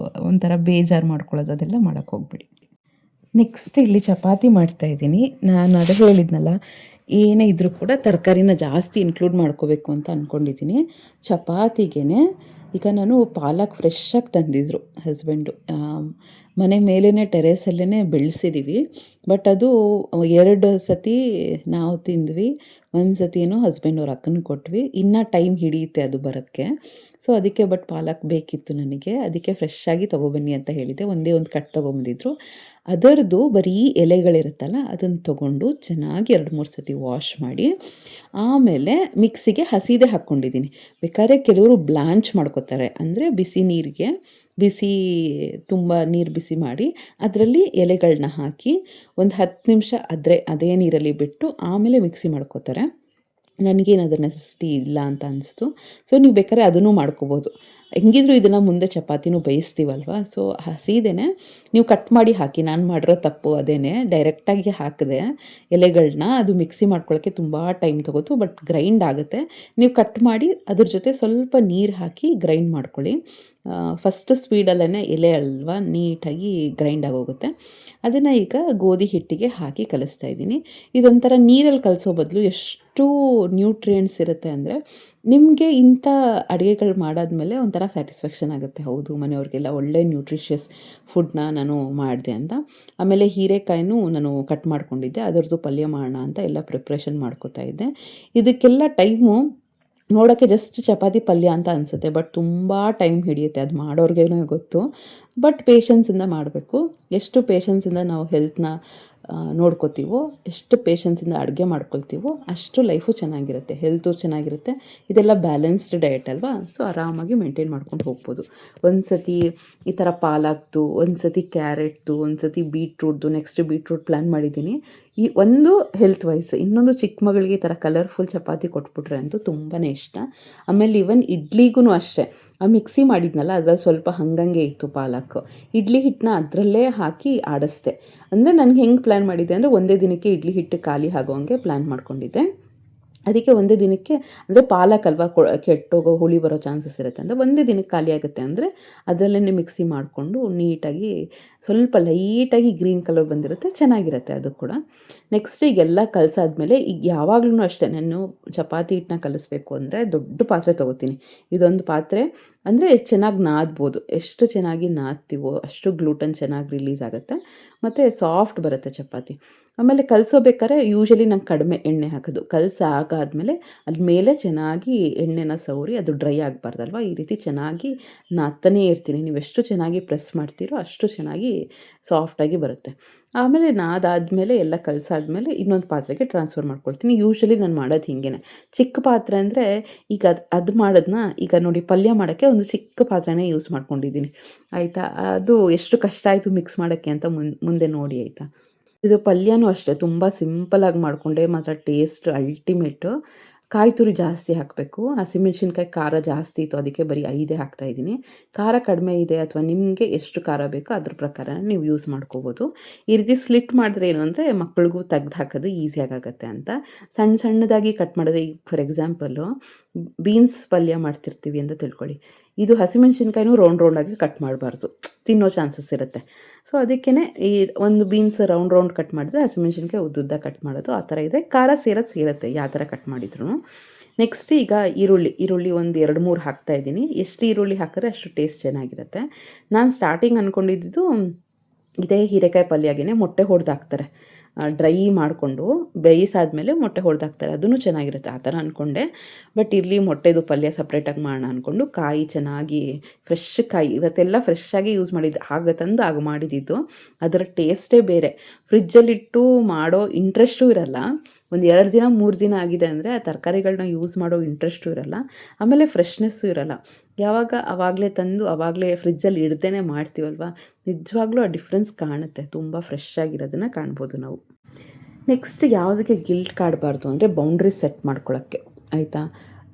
ಒಂಥರ ಬೇಜಾರು ಮಾಡ್ಕೊಳ್ಳೋದು, ಅದೆಲ್ಲ ಮಾಡೋಕ್ಕೆ ಹೋಗ್ಬೇಡಿ. ನೆಕ್ಸ್ಟ್ ಇಲ್ಲಿ ಚಪಾತಿ ಮಾಡ್ತಾಯಿದ್ದೀನಿ. ನಾನು ಅದು ಹೇಳಿದ್ನಲ್ಲ, ಏನೇ ಇದ್ದರೂ ಕೂಡ ತರಕಾರಿನ ಜಾಸ್ತಿ ಇನ್ಕ್ಲೂಡ್ ಮಾಡ್ಕೋಬೇಕು ಅಂತ ಅಂದ್ಕೊಂಡಿದ್ದೀನಿ. ಚಪಾತಿಗೆ ಈಗ ನಾನು ಪಾಲಕ್ ಫ್ರೆಶ್ಶಾಗಿ ತಂದಿದ್ರು ಹಸ್ಬೆಂಡು. ಮನೆ ಮೇಲೇ ಟೆರೇಸಲ್ಲೇ ಬೆಳೆಸಿದ್ದೀವಿ. ಬಟ್ ಅದು 2 ಸತಿ ನಾವು ತಿಂದ್ವಿ, 1 ಸತಿ ಏನೋ ಹಸ್ಬೆಂಡ್ ಅವ್ರ ಅಕ್ಕನಿಗೆ ಕೊಟ್ವಿ. ಇನ್ನೂ ಟೈಮ್ ಹಿಡಿಯುತ್ತೆ ಅದು ಬರೋಕ್ಕೆ. ಸೊ ಅದಕ್ಕೆ ಬಟ್ ಪಾಲಕ್ ಬೇಕಿತ್ತು ನನಗೆ, ಅದಕ್ಕೆ ಫ್ರೆಶ್ಶಾಗಿ ತೊಗೊಬನ್ನಿ ಅಂತ ಹೇಳಿದ್ದೆ. ಒಂದೇ ಒಂದು ಕಟ್ ತೊಗೊಂಬಂದಿದ್ರು. ಅದರದ್ದು ಬರೀ ಎಲೆಗಳಿರುತ್ತಲ್ಲ, ಅದನ್ನು ತೊಗೊಂಡು ಚೆನ್ನಾಗಿ 2-3 ಸತಿ ವಾಶ್ ಮಾಡಿ ಆಮೇಲೆ ಮಿಕ್ಸಿಗೆ ಹಸಿದೇ ಹಾಕ್ಕೊಂಡಿದ್ದೀನಿ. ಬೇಕಾದ್ರೆ ಕೆಲವರು ಬ್ಲಾಂಚ್ ಮಾಡ್ಕೋತಾರೆ, ಅಂದರೆ ಬಿಸಿ ನೀರಿಗೆ ತುಂಬ ನೀರು ಬಿಸಿ ಮಾಡಿ ಅದರಲ್ಲಿ ಎಲೆಗಳನ್ನ ಹಾಕಿ ಒಂದು 10 ನಿಮಿಷ ಅದೇ ನೀರಲ್ಲಿ ಬಿಟ್ಟು ಆಮೇಲೆ ಮಿಕ್ಸಿ ಮಾಡ್ಕೋತಾರೆ. ನನಗೇನು ಅದರ ನೆಸೆಸಿಟಿ ಇಲ್ಲ ಅಂತ ಅನಿಸ್ತು. ಸೊ ನೀವು ಬೇಕಾದ್ರೆ ಅದನ್ನು ಮಾಡ್ಕೋಬೋದು. ಹೆಂಗಿದ್ರು ಇದನ್ನು ಮುಂದೆ ಚಪಾತಿನೂ ಬೇಯಿಸ್ತೀವಲ್ವ, ಸೊ ಹಸಿದೇನೆ ನೀವು ಕಟ್ ಮಾಡಿ ಹಾಕಿ. ನಾನು ಮಾಡಿರೋ ತಪ್ಪು ಅದೇನೆ, ಡೈರೆಕ್ಟಾಗಿ ಹಾಕಿದೆ ಎಲೆಗಳನ್ನ. ಅದು ಮಿಕ್ಸಿ ಮಾಡ್ಕೊಳ್ಳೋಕ್ಕೆ ತುಂಬ ಟೈಮ್ ತೊಗೋತು, ಬಟ್ ಗ್ರೈಂಡ್ ಆಗುತ್ತೆ. ನೀವು ಕಟ್ ಮಾಡಿ ಅದ್ರ ಜೊತೆ ಸ್ವಲ್ಪ ನೀರು ಹಾಕಿ ಗ್ರೈಂಡ್ ಮಾಡ್ಕೊಳ್ಳಿ. ಫಸ್ಟ್ ಸ್ಪೀಡಲ್ಲೇ ಎಲೆ ಅಲ್ವಾ, ನೀಟಾಗಿ ಗ್ರೈಂಡ್ ಆಗೋಗುತ್ತೆ. ಅದನ್ನು ಈಗ ಗೋಧಿ ಹಿಟ್ಟಿಗೆ ಹಾಕಿ ಕಲಿಸ್ತಾ ಇದ್ದೀನಿ. ಇದೊಂಥರ ನೀರಲ್ಲಿ ಕಲಿಸೋ ಬದಲು ಎಷ್ಟು ನ್ಯೂಟ್ರಿಯೆಂಟ್ಸ್ ಇರುತ್ತೆ ಅಂದರೆ, ನಿಮಗೆ ಇಂಥ ಅಡುಗೆಗಳು ಮಾಡಾದ್ಮೇಲೆ ಒಂಥರ ಸ್ಯಾಟಿಸ್ಫ್ಯಾಕ್ಷನ್ ಆಗುತ್ತೆ. ಹೌದು, ಮನೆಯವ್ರಿಗೆಲ್ಲ ಒಳ್ಳೆ ನ್ಯೂಟ್ರಿಷಿಯಸ್ ಫುಡ್ನ ನಾನು ಮಾಡಿದೆ ಅಂತ. ಆಮೇಲೆ ಹೀರೆಕಾಯಿನೂ ನಾನು ಕಟ್ ಮಾಡ್ಕೊಂಡಿದ್ದೆ, ಅದರದ್ದು ಪಲ್ಯ ಮಾಡೋಣ ಅಂತ ಎಲ್ಲ ಪ್ರಿಪ್ರೇಷನ್ ಮಾಡ್ಕೋತಾ ಇದ್ದೆ. ಇದಕ್ಕೆಲ್ಲ ಟೈಮು ನೋಡೋಕ್ಕೆ ಜಸ್ಟ್ ಚಪಾತಿ ಪಲ್ಯ ಅಂತ ಅನಿಸುತ್ತೆ. ಬಟ್ ತುಂಬ ಟೈಮ್ ಹಿಡಿಯುತ್ತೆ. ಅದು ಮಾಡೋರ್ಗೇನೆ ಗೊತ್ತು. ಬಟ್ ಪೇಷನ್ಸಿಂದ ಮಾಡಬೇಕು. ಎಷ್ಟು ಪೇಷನ್ಸಿಂದ ನಾವು ಹೆಲ್ತ್‌ನ ನೋಡ್ಕೋತೀವೋ, ಎಷ್ಟು ಪೇಷನ್ಸಿಂದ ಅಡುಗೆ ಮಾಡ್ಕೊಳ್ತೀವೋ, ಅಷ್ಟು ಲೈಫು ಚೆನ್ನಾಗಿರುತ್ತೆ, ಹೆಲ್ತು ಚೆನ್ನಾಗಿರುತ್ತೆ. ಇದೆಲ್ಲ ಬ್ಯಾಲೆನ್ಸ್ಡ್ ಡಯಟ್ ಅಲ್ವಾ? ಸೊ ಆರಾಮಾಗಿ ಮೇಂಟೈನ್ ಮಾಡ್ಕೊಂಡು ಹೋಗ್ಬೋದು. ಒಂದು ಸತಿ ಈ ಥರ ಪಾಲಕ್ದು, ಒಂದು ಸತಿ ಕ್ಯಾರೆಟ್ದು, ಒಂದು ಸತಿ ಬೀಟ್ರೂಟ್ದು, ನೆಕ್ಸ್ಟ್ ಬೀಟ್ರೂಟ್ ಪ್ಲ್ಯಾನ್ ಮಾಡಿದ್ದೀನಿ. ಈ ಒಂದು ಹೆಲ್ತ್ ವೈಸ್, ಇನ್ನೊಂದು ಚಿಕ್ಕ ಮಗಳಿಗೆ ಈ ಥರ ಕಲರ್ಫುಲ್ ಚಪಾತಿ ಕೊಟ್ಬಿಟ್ರೆ ಅಂತೂ ತುಂಬಾ ಇಷ್ಟ. ಆಮೇಲೆ ಈವನ್ ಇಡ್ಲಿಗೂ ಅಷ್ಟೇ, ಆ ಮಿಕ್ಸಿ ಮಾಡಿದ್ನಲ್ಲ ಅದ್ರಲ್ಲಿ ಸ್ವಲ್ಪ ಹಂಗಂಗೆ ಇತ್ತು ಪಾಲಕ್. ಇಡ್ಲಿ ಹಿಟ್ಟನ್ನ ಅದರಲ್ಲೇ ಹಾಕಿ ಆಡಿಸ್ದೆ. ಅಂದರೆ ನನಗೆ ಹೆಂಗೆ ಪ್ಲ್ಯಾನ್ ಮಾಡಿದ್ದೆ ಅಂದರೆ ಒಂದೇ ದಿನಕ್ಕೆ ಇಡ್ಲಿ ಹಿಟ್ಟು ಖಾಲಿ ಆಗೋಂಗೆ ಪ್ಲ್ಯಾನ್ ಮಾಡ್ಕೊಂಡಿದ್ದೆ. ಅದಕ್ಕೆ ಒಂದೇ ದಿನಕ್ಕೆ, ಅಂದರೆ ಪಾಲಕ್ ಅಲ್ವಾ ಕೆಟ್ಟೋಗೋ ಹುಳಿ ಬರೋ ಚಾನ್ಸಸ್ ಇರುತ್ತೆ ಅಂತ ಒಂದೇ ದಿನಕ್ಕೆ ಖಾಲಿ ಆಗುತ್ತೆ ಅಂದರೆ ಅದರಲ್ಲೇ ಮಿಕ್ಸಿ ಮಾಡಿಕೊಂಡು ನೀಟಾಗಿ ಸ್ವಲ್ಪ ಲೈಟಾಗಿ ಗ್ರೀನ್ ಕಲರ್ ಬಂದಿರುತ್ತೆ, ಚೆನ್ನಾಗಿರುತ್ತೆ ಅದು ಕೂಡ. ನೆಕ್ಸ್ಟ್ ಈಗೆಲ್ಲ ಕಲಸಾದ್ಮೇಲೆ ಈಗ ಯಾವಾಗಲೂ ಅಷ್ಟೇ, ನಾನು ಚಪಾತಿ ಹಿಟ್ಟನ್ನ ಕಲಿಸ್ಬೇಕು ಅಂದರೆ ದೊಡ್ಡ ಪಾತ್ರೆ ತೊಗೋತೀನಿ. ಇದೊಂದು ಪಾತ್ರೆ ಅಂದರೆ ಎಷ್ಟು ಚೆನ್ನಾಗಿ ನಾದ್ಬೋದು, ಎಷ್ಟು ಚೆನ್ನಾಗಿ ನಾದ್ತೀವೋ ಅಷ್ಟು ಗ್ಲೂಟನ್ ಚೆನ್ನಾಗಿ ರಿಲೀಸ್ ಆಗುತ್ತೆ ಮತ್ತು ಸಾಫ್ಟ್ ಬರುತ್ತೆ ಚಪಾತಿ. ಆಮೇಲೆ ಕಲಸೋಬೇಕಾದ್ರೆ ಯೂಶಲಿ ನಾನು ಕಡಿಮೆ ಎಣ್ಣೆ ಹಾಕೋದು. ಕಲಸಾಕಾದ್ಮೇಲೆ ಅದ್ರ ಮೇಲೆ ಚೆನ್ನಾಗಿ ಎಣ್ಣೆನ ಸವರಿ, ಅದು ಡ್ರೈ ಆಗಬಾರ್ದಲ್ವ, ಈ ರೀತಿ ಚೆನ್ನಾಗಿ ನಾದ್ತಾನೇ ಇರ್ತೀನಿ. ನೀವು ಎಷ್ಟು ಚೆನ್ನಾಗಿ ಪ್ರೆಸ್ ಮಾಡ್ತೀರೋ ಅಷ್ಟು ಚೆನ್ನಾಗಿ ಸಾಫ್ಟಾಗಿ ಬರುತ್ತೆ. ಆಮೇಲೆ ನಾದಾದಮೇಲೆ ಎಲ್ಲ ಕಲಸಾದ್ಮೇಲೆ ಇನ್ನೊಂದು ಪಾತ್ರೆಗೆ ಟ್ರಾನ್ಸ್ಫರ್ ಮಾಡ್ಕೊಳ್ತೀನಿ. ಯೂಶಲಿ ನಾನು ಮಾಡೋದು ಹಿಂಗೇನೆ. ಚಿಕ್ಕ ಪಾತ್ರೆ ಅಂದರೆ ಈಗ ಅದು ಮಾಡೋದನ್ನ ಈಗ ನೋಡಿ, ಪಲ್ಯ ಮಾಡೋಕ್ಕೆ ಒಂದು ಚಿಕ್ಕ ಪಾತ್ರೆನೇ ಯೂಸ್ ಮಾಡ್ಕೊಂಡಿದ್ದೀನಿ ಆಯಿತಾ. ಅದು ಎಷ್ಟು ಕಷ್ಟ ಆಯಿತು ಮಿಕ್ಸ್ ಮಾಡೋಕ್ಕೆ ಅಂತ ಮುಂದೆ ನೋಡಿ ಆಯಿತಾ. ಇದು ಪಲ್ಯನೂ ಅಷ್ಟೇ ತುಂಬ ಸಿಂಪಲಾಗಿ ಮಾಡಿಕೊಂಡೆ, ಮಾತ್ರ ಟೇಸ್ಟ್ ಅಲ್ಟಿಮೇಟು. ಕಾಯಿ ತುರಿ ಜಾಸ್ತಿ ಹಾಕಬೇಕು. ಹಸಿಮೆಣ್ಸಿನ್ಕಾಯಿ ಖಾರ ಜಾಸ್ತಿ ಇತ್ತು, ಅದಕ್ಕೆ ಬರೀ 5 ಹಾಕ್ತಾಯಿದ್ದೀನಿ. ಖಾರ ಕಡಿಮೆ ಇದೆ ಅಥವಾ ನಿಮಗೆ ಎಷ್ಟು ಖಾರ ಬೇಕೋ ಅದ್ರ ಪ್ರಕಾರ ನೀವು ಯೂಸ್ ಮಾಡ್ಕೋಬೋದು. ಈ ರೀತಿ ಸ್ಲಿಟ್ ಮಾಡಿದ್ರೆ ಏನು ಅಂದರೆ ಮಕ್ಳಿಗೂ ತೆಗ್ದು ಹಾಕೋದು ಈಸಿಯಾಗತ್ತೆ ಅಂತ. ಸಣ್ಣ ಸಣ್ಣದಾಗಿ ಕಟ್ ಮಾಡಿದ್ರೆ, ಈಗ ಫಾರ್ ಎಕ್ಸಾಂಪಲ್ಲು ಬೀನ್ಸ್ ಪಲ್ಯ ಮಾಡ್ತಿರ್ತೀವಿ ಅಂತ ತಿಳ್ಕೊಳ್ಳಿ. ಇದು ಹಸಿಮೆಣ್ಸಿನ್ಕಾಯಿನೂ ರೌಂಡಾಗಿ ಕಟ್ ಮಾಡಬಾರ್ದು, ತಿನ್ನೋ ಚಾನ್ಸಸ್ ಇರುತ್ತೆ. ಸೊ ಅದಕ್ಕೇ ಈ ಒಂದು ಬೀನ್ಸ್ ರೌಂಡ್ ಕಟ್ ಮಾಡಿದ್ರೆ ಹಸಿಮೆಣ್ಸಿನ್ಕಾಯಿ ಉದ್ದುದ್ದ ಕಟ್ ಮಾಡೋದು ಆ ಥರ ಇದೆ. ಖಾರ ಸೇರುತ್ತೆ ಯಾವ ಥರ ಕಟ್ ಮಾಡಿದ್ರು. ನೆಕ್ಸ್ಟ್ ಈಗ ಈರುಳ್ಳಿ ಒಂದು 2-3 ಹಾಕ್ತಾಯಿದ್ದೀನಿ. ಎಷ್ಟು ಈರುಳ್ಳಿ ಹಾಕಿದ್ರೆ ಅಷ್ಟು ಟೇಸ್ಟ್ ಚೆನ್ನಾಗಿರುತ್ತೆ. ನಾನು ಸ್ಟಾರ್ಟಿಂಗ್ ಅಂದ್ಕೊಂಡಿದ್ದು ಇದೇ ಹೀರೆಕಾಯಿ ಪಲ್ಯಗೇ ಮೊಟ್ಟೆ ಹೊಡೆದು ಹಾಕ್ತಾರೆ, ಡ್ರೈ ಮಾಡಿಕೊಂಡು ಬೇಯಿಸಾದ್ಮೇಲೆ ಮೊಟ್ಟೆ ಹೊಡೆದು ಹಾಕ್ತಾರೆ, ಅದೂ ಚೆನ್ನಾಗಿರುತ್ತೆ ಆ ಥರ ಅಂದ್ಕೊಂಡೆ. ಬಟ್ ಇರಲಿ, ಮೊಟ್ಟೆದು ಪಲ್ಯ ಸಪ್ರೇಟಾಗಿ ಮಾಡೋಣ ಅಂದ್ಕೊಂಡು ಕಾಯಿ ಚೆನ್ನಾಗಿ ಫ್ರೆಶ್ ಕಾಯಿ, ಇವತ್ತೆಲ್ಲ ಫ್ರೆಶ್ಶಾಗಿ ಯೂಸ್ ಮಾಡಿದ್ದು, ಆಗ ತಂದು ಆಗ ಮಾಡಿದ್ದು, ಅದರ ಟೇಸ್ಟೇ ಬೇರೆ. ಫ್ರಿಜ್ಜಲ್ಲಿಟ್ಟು ಮಾಡೋ ಇಂಟ್ರೆಸ್ಟೂ ಇರಲ್ಲ. ಒಂದು 2 ದಿನ 3 ದಿನ ಆಗಿದೆ ಅಂದರೆ ಆ ತರಕಾರಿಗಳನ್ನ ಯೂಸ್ ಮಾಡೋ ಇಂಟ್ರೆಸ್ಟೂ ಇರಲ್ಲ. ಆಮೇಲೆ ಫ್ರೆಶ್ನೆಸ್ಸು ಇರಲ್ಲ. ಆವಾಗಲೇ ತಂದು ಆವಾಗಲೇ ಫ್ರಿಜ್ಜಲ್ಲಿ ಇಡ್ದೇ ಮಾಡ್ತೀವಲ್ವ, ನಿಜವಾಗ್ಲೂ ಆ ಡಿಫ್ರೆನ್ಸ್ ಕಾಣುತ್ತೆ. ತುಂಬ ಫ್ರೆಶ್ ಆಗಿರೋದನ್ನು ಕಾಣ್ಬೋದು ನಾವು. ನೆಕ್ಸ್ಟ್ ಯಾವುದಕ್ಕೆ ಗಿಲ್ಟ್ ಕಾಡಬಾರ್ದು ಅಂದರೆ ಬೌಂಡ್ರೀಸ್ ಸೆಟ್ ಮಾಡ್ಕೊಳ್ಳೋಕ್ಕೆ ಆಯಿತಾ.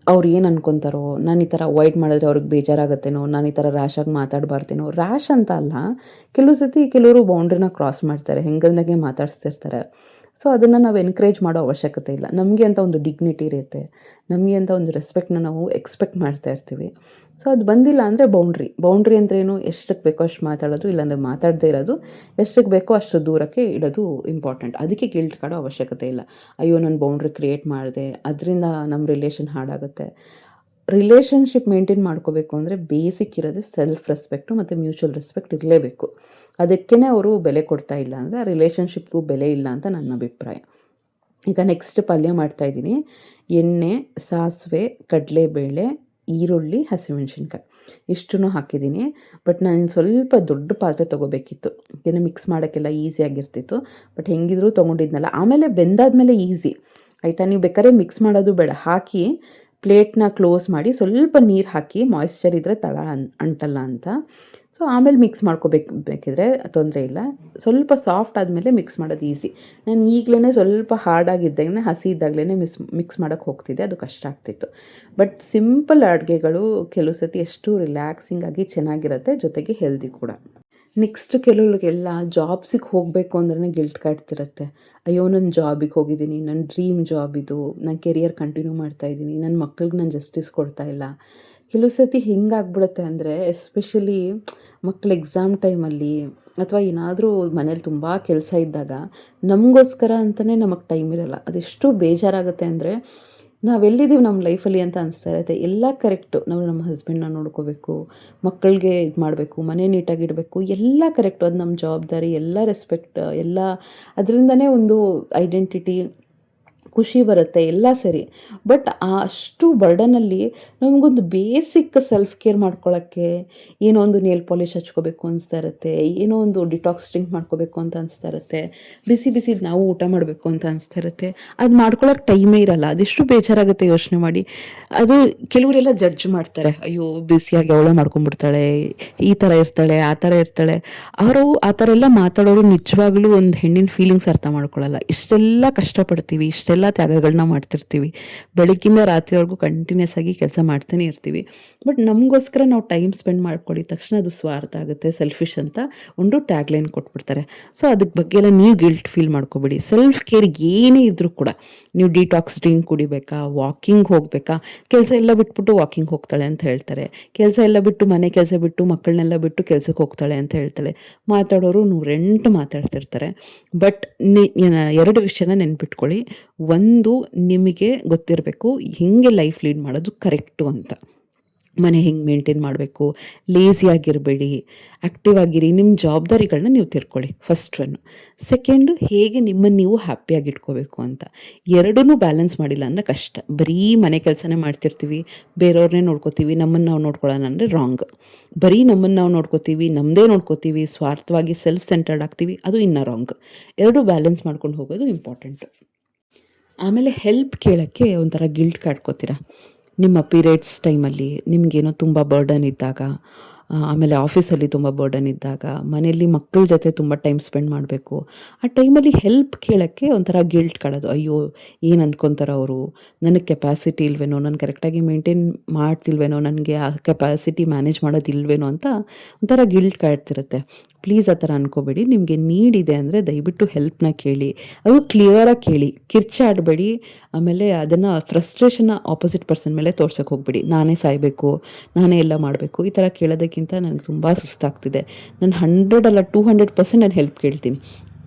ಅವ್ರು ಏನು ಅನ್ಕೊತಾರೋ, ನಾನು ಈ ಥರ ಅವಾಯ್ಡ್ ಮಾಡಿದ್ರೆ ಅವ್ರಿಗೆ ಬೇಜಾರಾಗುತ್ತೇನೋ, ನಾನು ಈ ಥರ ರ್ಯಾಶಾಗಿ ಮಾತಾಡಬಾರ್ದೇನೋ. ರ್ಯಾಶ್ ಅಂತ ಅಲ್ಲ, ಕೆಲವರು ಬೌಂಡ್ರಿನ ಕ್ರಾಸ್ ಮಾಡ್ತಾರೆ, ಹೆಂಗಂದಾಗೆ ಮಾತಾಡ್ಸ್ತಿರ್ತಾರೆ. ಸೊ ಅದನ್ನು ನಾವು ಎನ್ಕರೇಜ್ ಮಾಡೋ ಅವಶ್ಯಕತೆ ಇಲ್ಲ. ನಮಗೆ ಅಂತ ಒಂದು ಡಿಗ್ನಿಟಿ ಇರುತ್ತೆ, ನಮಗೆ ಅಂತ ಒಂದು ರೆಸ್ಪೆಕ್ಟ್ನ ನಾವು ಎಕ್ಸ್ಪೆಕ್ಟ್ ಮಾಡ್ತಾ ಇರ್ತೀವಿ. ಸೊ ಅದು ಬಂದಿಲ್ಲ ಅಂದರೆ ಬೌಂಡ್ರಿ ಅಂದ್ರೇನು, ಎಷ್ಟಕ್ಕೆ ಬೇಕೋ ಅಷ್ಟು ಮಾತಾಡೋದು, ಇಲ್ಲಾಂದರೆ ಮಾತಾಡದೇ ಇರೋದು, ಎಷ್ಟಕ್ಕೆ ಬೇಕೋ ಅಷ್ಟು ದೂರಕ್ಕೆ ಇಡೋದು ಇಂಪಾರ್ಟೆಂಟ್. ಅದಕ್ಕೆ ಗಿಲ್ಟ್ ಕಾಡೋ ಅವಶ್ಯಕತೆ ಇಲ್ಲ. ಅಯ್ಯೋ ನಾನು ಬೌಂಡ್ರಿ ಕ್ರಿಯೇಟ್ ಮಾಡಿದೆ, ಅದರಿಂದ ನಮ್ಮ ರಿಲೇಷನ್ ಹಾಳಾಗುತ್ತೆ. ರಿಲೇಷನ್ಶಿಪ್ ಮೇಂಟೈನ್ ಮಾಡ್ಕೋಬೇಕು ಅಂದರೆ ಬೇಸಿಕ್ ಇರೋದೇ ಸೆಲ್ಫ್ ರೆಸ್ಪೆಕ್ಟು ಮತ್ತು ಮ್ಯೂಚುವಲ್ ರೆಸ್ಪೆಕ್ಟ್ ಇರಲೇಬೇಕು. ಅದಕ್ಕೇ ಅವರು ಬೆಲೆ ಕೊಡ್ತಾ ಇಲ್ಲ ಅಂದರೆ ಆ ರಿಲೇಷನ್ಶಿಪ್ಗೂ ಬೆಲೆ ಇಲ್ಲ ಅಂತ ನನ್ನ ಅಭಿಪ್ರಾಯ. ಈಗ ನೆಕ್ಸ್ಟ್ ಪಲ್ಯ ಮಾಡ್ತಾಯಿದ್ದೀನಿ. ಎಣ್ಣೆ, ಸಾಸಿವೆ, ಕಡಲೆಬೇಳೆ, ಈರುಳ್ಳಿ, ಹಸಿಮೆಣ್ಸಿನ್ಕಾಯಿ ಇಷ್ಟನ್ನು ಹಾಕಿದ್ದೀನಿ. ಬಟ್ ನಾನು ಸ್ವಲ್ಪ ದೊಡ್ಡ ಪಾತ್ರೆ ತೊಗೋಬೇಕಿತ್ತು, ಇದನ್ನು ಮಿಕ್ಸ್ ಮಾಡೋಕ್ಕೆಲ್ಲ ಈಸಿಯಾಗಿರ್ತಿತ್ತು. ಬಟ್ ಹೆಂಗಿದ್ರೂ ತೊಗೊಂಡಿದ್ನಲ್ಲ, ಆಮೇಲೆ ಬೆಂದಾದ್ಮೇಲೆ ಈಸಿ ಆಯಿತಾ. ನೀವು ಬೇಕಾದ್ರೆ ಮಿಕ್ಸ್ ಮಾಡೋದು ಬೇಡ, ಹಾಕಿ ಪ್ಲೇಟ್ನ ಕ್ಲೋಸ್ ಮಾಡಿ ಸ್ವಲ್ಪ ನೀರು ಹಾಕಿ, ಮಾಯಿಶ್ಚರ್ ಇದ್ದರೆ ತಳ ಅಂಟಲ್ಲ ಅಂತ. ಸೊ ಆಮೇಲೆ ಮಿಕ್ಸ್ ಬೇಕಿದ್ರೆ ತೊಂದರೆ ಇಲ್ಲ. ಸ್ವಲ್ಪ ಸಾಫ್ಟ್ ಆದಮೇಲೆ ಮಿಕ್ಸ್ ಮಾಡೋದು ಈಸಿ. ನಾನು ಈಗಲೇ ಸ್ವಲ್ಪ ಹಾರ್ಡಾಗಿದ್ದಾಗಲೇ, ಹಸಿ ಇದ್ದಾಗಲೇ ಮಿಕ್ಸ್ ಮಾಡೋಕ್ಕೆ ಹೋಗ್ತಿದ್ದೆ, ಅದು ಕಷ್ಟ ಆಗ್ತಿತ್ತು. ಬಟ್ ಸಿಂಪಲ್ ಅಡುಗೆಗಳು ಕೆಲವು ಸತಿ ಎಷ್ಟು ರಿಲ್ಯಾಕ್ಸಿಂಗ್ ಆಗಿ ಚೆನ್ನಾಗಿರುತ್ತೆ, ಜೊತೆಗೆ ಹೆಲ್ದಿ ಕೂಡ. ನೆಕ್ಸ್ಟ್ ಕೆಲವ್ರಿಗೆಲ್ಲ ಜಾಬ್ಸಿಗೆ ಹೋಗಬೇಕು ಅಂದ್ರೇ ಗಿಲ್ಟ್ ಕಾಡ್ತಿರುತ್ತೆ. ಅಯ್ಯೋ ನಾನು ಜಾಬಿಗೆ ಹೋಗಿದ್ದೀನಿ, ನನ್ನ ಡ್ರೀಮ್ ಜಾಬ್ ಇದು, ನಾನು ಕೆರಿಯರ್ ಕಂಟಿನ್ಯೂ ಮಾಡ್ತಾಯಿದ್ದೀನಿ, ನನ್ನ ಮಕ್ಳಿಗೆ ನಾನು ಜಸ್ಟಿಸ್ ಕೊಡ್ತಾ ಇಲ್ಲ. ಕೆಲವು ಸತಿ ಹಿಂಗಾಗ್ಬಿಡುತ್ತೆ ಅಂದರೆ, ಎಸ್ಪೆಷಲಿ ಮಕ್ಳು ಎಕ್ಸಾಮ್ ಟೈಮಲ್ಲಿ ಅಥವಾ ಏನಾದರೂ ಮನೇಲಿ ತುಂಬ ಕೆಲಸ ಇದ್ದಾಗ ನಮಗೋಸ್ಕರ ಅಂತಲೇ ನಮಗೆ ಟೈಮ್ ಇರೋಲ್ಲ. ಅದೆಷ್ಟು ಬೇಜಾರಾಗುತ್ತೆ ಅಂದರೆ, ನಾವೆಲ್ಲಿದ್ದೀವಿ ನಮ್ಮ ಲೈಫಲ್ಲಿ ಅಂತ ಅನಿಸ್ತಾ ಇರುತ್ತೆ. ಎಲ್ಲ ಕರೆಕ್ಟು, ನಾವು ನಮ್ಮ ಹಸ್ಬೆಂಡ್ನ ನೋಡ್ಕೋಬೇಕು, ಮಕ್ಕಳಿಗೆ ಇದು ಮಾಡಬೇಕು, ಮನೆ ನೀಟಾಗಿಡಬೇಕು, ಎಲ್ಲ ಕರೆಕ್ಟು, ಅದು ನಮ್ಮ ಜವಾಬ್ದಾರಿ, ಎಲ್ಲ ರೆಸ್ಪೆಕ್ಟ್, ಎಲ್ಲ ಅದರಿಂದನೇ ಒಂದು ಐಡೆಂಟಿಟಿ, ಖುಷಿ ಬರುತ್ತೆ ಎಲ್ಲ ಸರಿ. ಬಟ್ ಅಷ್ಟು ಬರ್ಡನಲ್ಲಿ ನಮಗೊಂದು ಬೇಸಿಕ್ ಸೆಲ್ಫ್ ಕೇರ್ ಮಾಡ್ಕೊಳ್ಳೋಕ್ಕೆ ಏನೋ ಒಂದು ನೇಲ್ ಪಾಲಿಷ್ ಹಚ್ಕೋಬೇಕು ಅನಿಸ್ತಾ ಇರುತ್ತೆ, ಏನೋ ಒಂದು ಡಿಟಾಕ್ಸ್ ಡ್ರಿಂಕ್ ಮಾಡ್ಕೋಬೇಕು ಅಂತ ಅನಿಸ್ತಾ ಇರುತ್ತೆ, ಬಿಸಿ ಬಿಸಿದು ನಾವು ಊಟ ಮಾಡಬೇಕು ಅಂತ ಅನಿಸ್ತಾ ಇರುತ್ತೆ. ಅದು ಮಾಡ್ಕೊಳ್ಳೋಕೆ ಟೈಮೇ ಇರಲ್ಲ. ಅದೆಷ್ಟು ಬೇಜಾರಾಗುತ್ತೆ ಯೋಚನೆ ಮಾಡಿ. ಅದು ಕೆಲವರೆಲ್ಲ ಜಡ್ಜ್ ಮಾಡ್ತಾರೆ, ಅಯ್ಯೋ ಬಿಸಿಯಾಗಿ ಅವಳೇ ಮಾಡ್ಕೊಂಡ್ಬಿಡ್ತಾಳೆ, ಈ ಥರ ಇರ್ತಾಳೆ, ಆ ಥರ ಇರ್ತಾಳೆ. ಅವರು ಆ ಥರ ಎಲ್ಲ ಮಾತಾಡೋರು ನಿಜವಾಗ್ಲೂ ಒಂದು ಹೆಣ್ಣಿನ ಫೀಲಿಂಗ್ಸ್ ಅರ್ಥ ಮಾಡ್ಕೊಳ್ಳಲ್ಲ. ಇಷ್ಟೆಲ್ಲ ಕಷ್ಟಪಡ್ತೀವಿ, ಇಷ್ಟೆಲ್ಲ ತ್ಯಾಗಗಳನ್ನ ಮಾಡ್ತಿರ್ತೀವಿ, ಬೆಳಗ್ಗಿಂದ ರಾತ್ರಿವರೆಗೂ ಕಂಟಿನ್ಯೂಸ್ ಆಗಿ ಕೆಲಸ ಮಾಡ್ತಾನೆ ಇರ್ತೀವಿ. ಬಟ್ ನಮಗೋಸ್ಕರ ನಾವು ಟೈಮ್ ಸ್ಪೆಂಡ್ ಮಾಡ್ಕೊಳ್ಳಿ ತಕ್ಷಣ ಅದು ಸ್ವಾರ್ಥ ಆಗುತ್ತೆ, ಸೆಲ್ಫಿಶ್ ಅಂತ ಒಂದು ಟ್ಯಾಗ್ಲೈನ್ ಕೊಟ್ಬಿಡ್ತಾರೆ. ಸೊ ಅದಕ್ಕೆ ಬಗ್ಗೆ ಎಲ್ಲ ನೀವು ಗಿಲ್ಟ್ ಫೀಲ್ ಮಾಡ್ಕೋಬೇಡಿ. ಸೆಲ್ಫ್ ಕೇರ್ ಏನೇ ಇದ್ರೂ ಕೂಡ, ನೀವು ಡಿಟಾಕ್ಸ್ ಡ್ರಿಂಕ್ ಕುಡಿಬೇಕಾ, ವಾಕಿಂಗ್ ಹೋಗಬೇಕಾ, ಕೆಲಸ ಎಲ್ಲ ಬಿಟ್ಬಿಟ್ಟು ವಾಕಿಂಗ್ ಹೋಗ್ತಾಳೆ ಅಂತ ಹೇಳ್ತಾರೆ, ಕೆಲಸ ಎಲ್ಲ ಬಿಟ್ಟು ಮನೆ ಕೆಲಸ ಬಿಟ್ಟು ಮಕ್ಕಳನ್ನೆಲ್ಲ ಬಿಟ್ಟು ಕೆಲಸಕ್ಕೆ ಹೋಗ್ತಾಳೆ ಅಂತ ಹೇಳ್ತಾಳೆ. ಮಾತಾಡೋರು 108 ಮಾತಾಡ್ತಿರ್ತಾರೆ. ಬಟ್ ಎರಡು ವಿಷಯನ ನೆನ್ಪಿಟ್ಕೊಳ್ಳಿ. ಒಂದು, ನಿಮಗೆ ಗೊತ್ತಿರಬೇಕು ಹಿಂಗೆ ಲೈಫ್ ಲೀಡ್ ಮಾಡೋದು ಕರೆಕ್ಟು ಅಂತ. ಮನೆ ಹೆಂಗೆ ಮೇಂಟೈನ್ ಮಾಡಬೇಕು, ಲೇಸಿ ಆಗಿರಬೇಡಿ, ಆ್ಯಕ್ಟಿವ್ ಆಗಿರಿ, ನಿಮ್ಮ ಜವಾಬ್ದಾರಿಗಳನ್ನ ನೀವು ತಿರ್ಕೊಳ್ಳಿ, ಫಸ್ಟ್ ಒನ್. ಸೆಕೆಂಡು, ಹೇಗೆ ನಿಮ್ಮನ್ನು ನೀವು ಹ್ಯಾಪಿಯಾಗಿ ಇಟ್ಕೋಬೇಕು ಅಂತ. ಎರಡನ್ನೂ ಬ್ಯಾಲೆನ್ಸ್ ಮಾಡಿಲ್ಲ ಅಂದರೆ ಕಷ್ಟ. ಬರೀ ಮನೆ ಕೆಲಸನೇ ಮಾಡ್ತಿರ್ತೀವಿ, ಬೇರೆಯವ್ರನ್ನೇ ನೋಡ್ಕೋತೀವಿ, ನಮ್ಮನ್ನು ನಾವು ನೋಡ್ಕೊಳ್ಳೋಣ ಅಂದರೆ ರಾಂಗ್. ಬರೀ ನಮ್ಮನ್ನು ನಾವು ನೋಡ್ಕೋತೀವಿ, ನಮ್ಮದೇ ನೋಡ್ಕೋತೀವಿ, ಸ್ವಾರ್ಥವಾಗಿ ಸೆಲ್ಫ್ ಸೆಂಟರ್ಡ್ ಆಗ್ತೀವಿ, ಅದು ಇನ್ನೂ ರಾಂಗ್. ಎರಡೂ ಬ್ಯಾಲೆನ್ಸ್ ಮಾಡ್ಕೊಂಡು ಹೋಗೋದು ಇಂಪಾರ್ಟೆಂಟು. ಆಮೇಲೆ ಹೆಲ್ಪ್ ಕೇಳೋಕ್ಕೆ ಒಂಥರ ಗಿಲ್ಟ್ ಕಾಡ್ಕೋತೀರ. ನಿಮ್ಮ ಪೀರಿಯಡ್ಸ್ ಟೈಮಲ್ಲಿ ನಿಮಗೇನೋ ತುಂಬ ಬರ್ಡನ್ ಇದ್ದಾಗ, ಆಮೇಲೆ ಆಫೀಸಲ್ಲಿ ತುಂಬ ಬರ್ಡನ್ ಇದ್ದಾಗ, ಮನೆಯಲ್ಲಿ ಮಕ್ಕಳ ಜೊತೆ ತುಂಬ ಟೈಮ್ ಸ್ಪೆಂಡ್ ಮಾಡಬೇಕು, ಆ ಟೈಮಲ್ಲಿ ಹೆಲ್ಪ್ ಕೇಳೋಕ್ಕೆ ಒಂಥರ ಗಿಲ್ಟ್ ಕಾಡೋದು. ಅಯ್ಯೋ ಏನು ಅಂದ್ಕೊತಾರೆ ಅವರು, ನನಗೆ ಕೆಪಾಸಿಟಿ ಇಲ್ವೇನೋ, ನಾನು ಕರೆಕ್ಟಾಗಿ ಮೇಂಟೈನ್ ಮಾಡ್ತಿಲ್ವೇನೋ, ನನಗೆ ಆ ಕೆಪಾಸಿಟಿ ಮ್ಯಾನೇಜ್ ಮಾಡೋದಿಲ್ವೇನೋ ಅಂತ ಒಂಥರ ಗಿಲ್ಟ್ ಕಾಡ್ತಿರುತ್ತೆ. ಪ್ಲೀಸ್ ಆ ಥರ ಅನ್ಕೋಬೇಡಿ. ನಿಮಗೆ ನೀಡ್ ಇದೆ ಅಂದರೆ ದಯವಿಟ್ಟು ಹೆಲ್ಪ್ನ ಕೇಳಿ, ಅದು ಕ್ಲಿಯರಾಗಿ ಕೇಳಿ, ಕಿರ್ಚಾಡಬೇಡಿ. ಆಮೇಲೆ ಅದನ್ನು ಫ್ರಸ್ಟ್ರೇಷನ್ನ ಆಪೋಸಿಟ್ ಪರ್ಸನ್ ಮೇಲೆ ತೋರ್ಸೋಕ್ಕೆ ಹೋಗ್ಬೇಡಿ. ನಾನೇ ಸಾಯಬೇಕು, ನಾನೇ ಎಲ್ಲ ಮಾಡಬೇಕು, ಈ ಥರ ಕೇಳೋದಕ್ಕಿಂತ ನನಗೆ ತುಂಬ ಸುಸ್ತಾಗ್ತಿದೆ, ನಾನು 100 ಅಲ್ಲ 200% ನಾನು ಹೆಲ್ಪ್ ಕೇಳ್ತೀನಿ.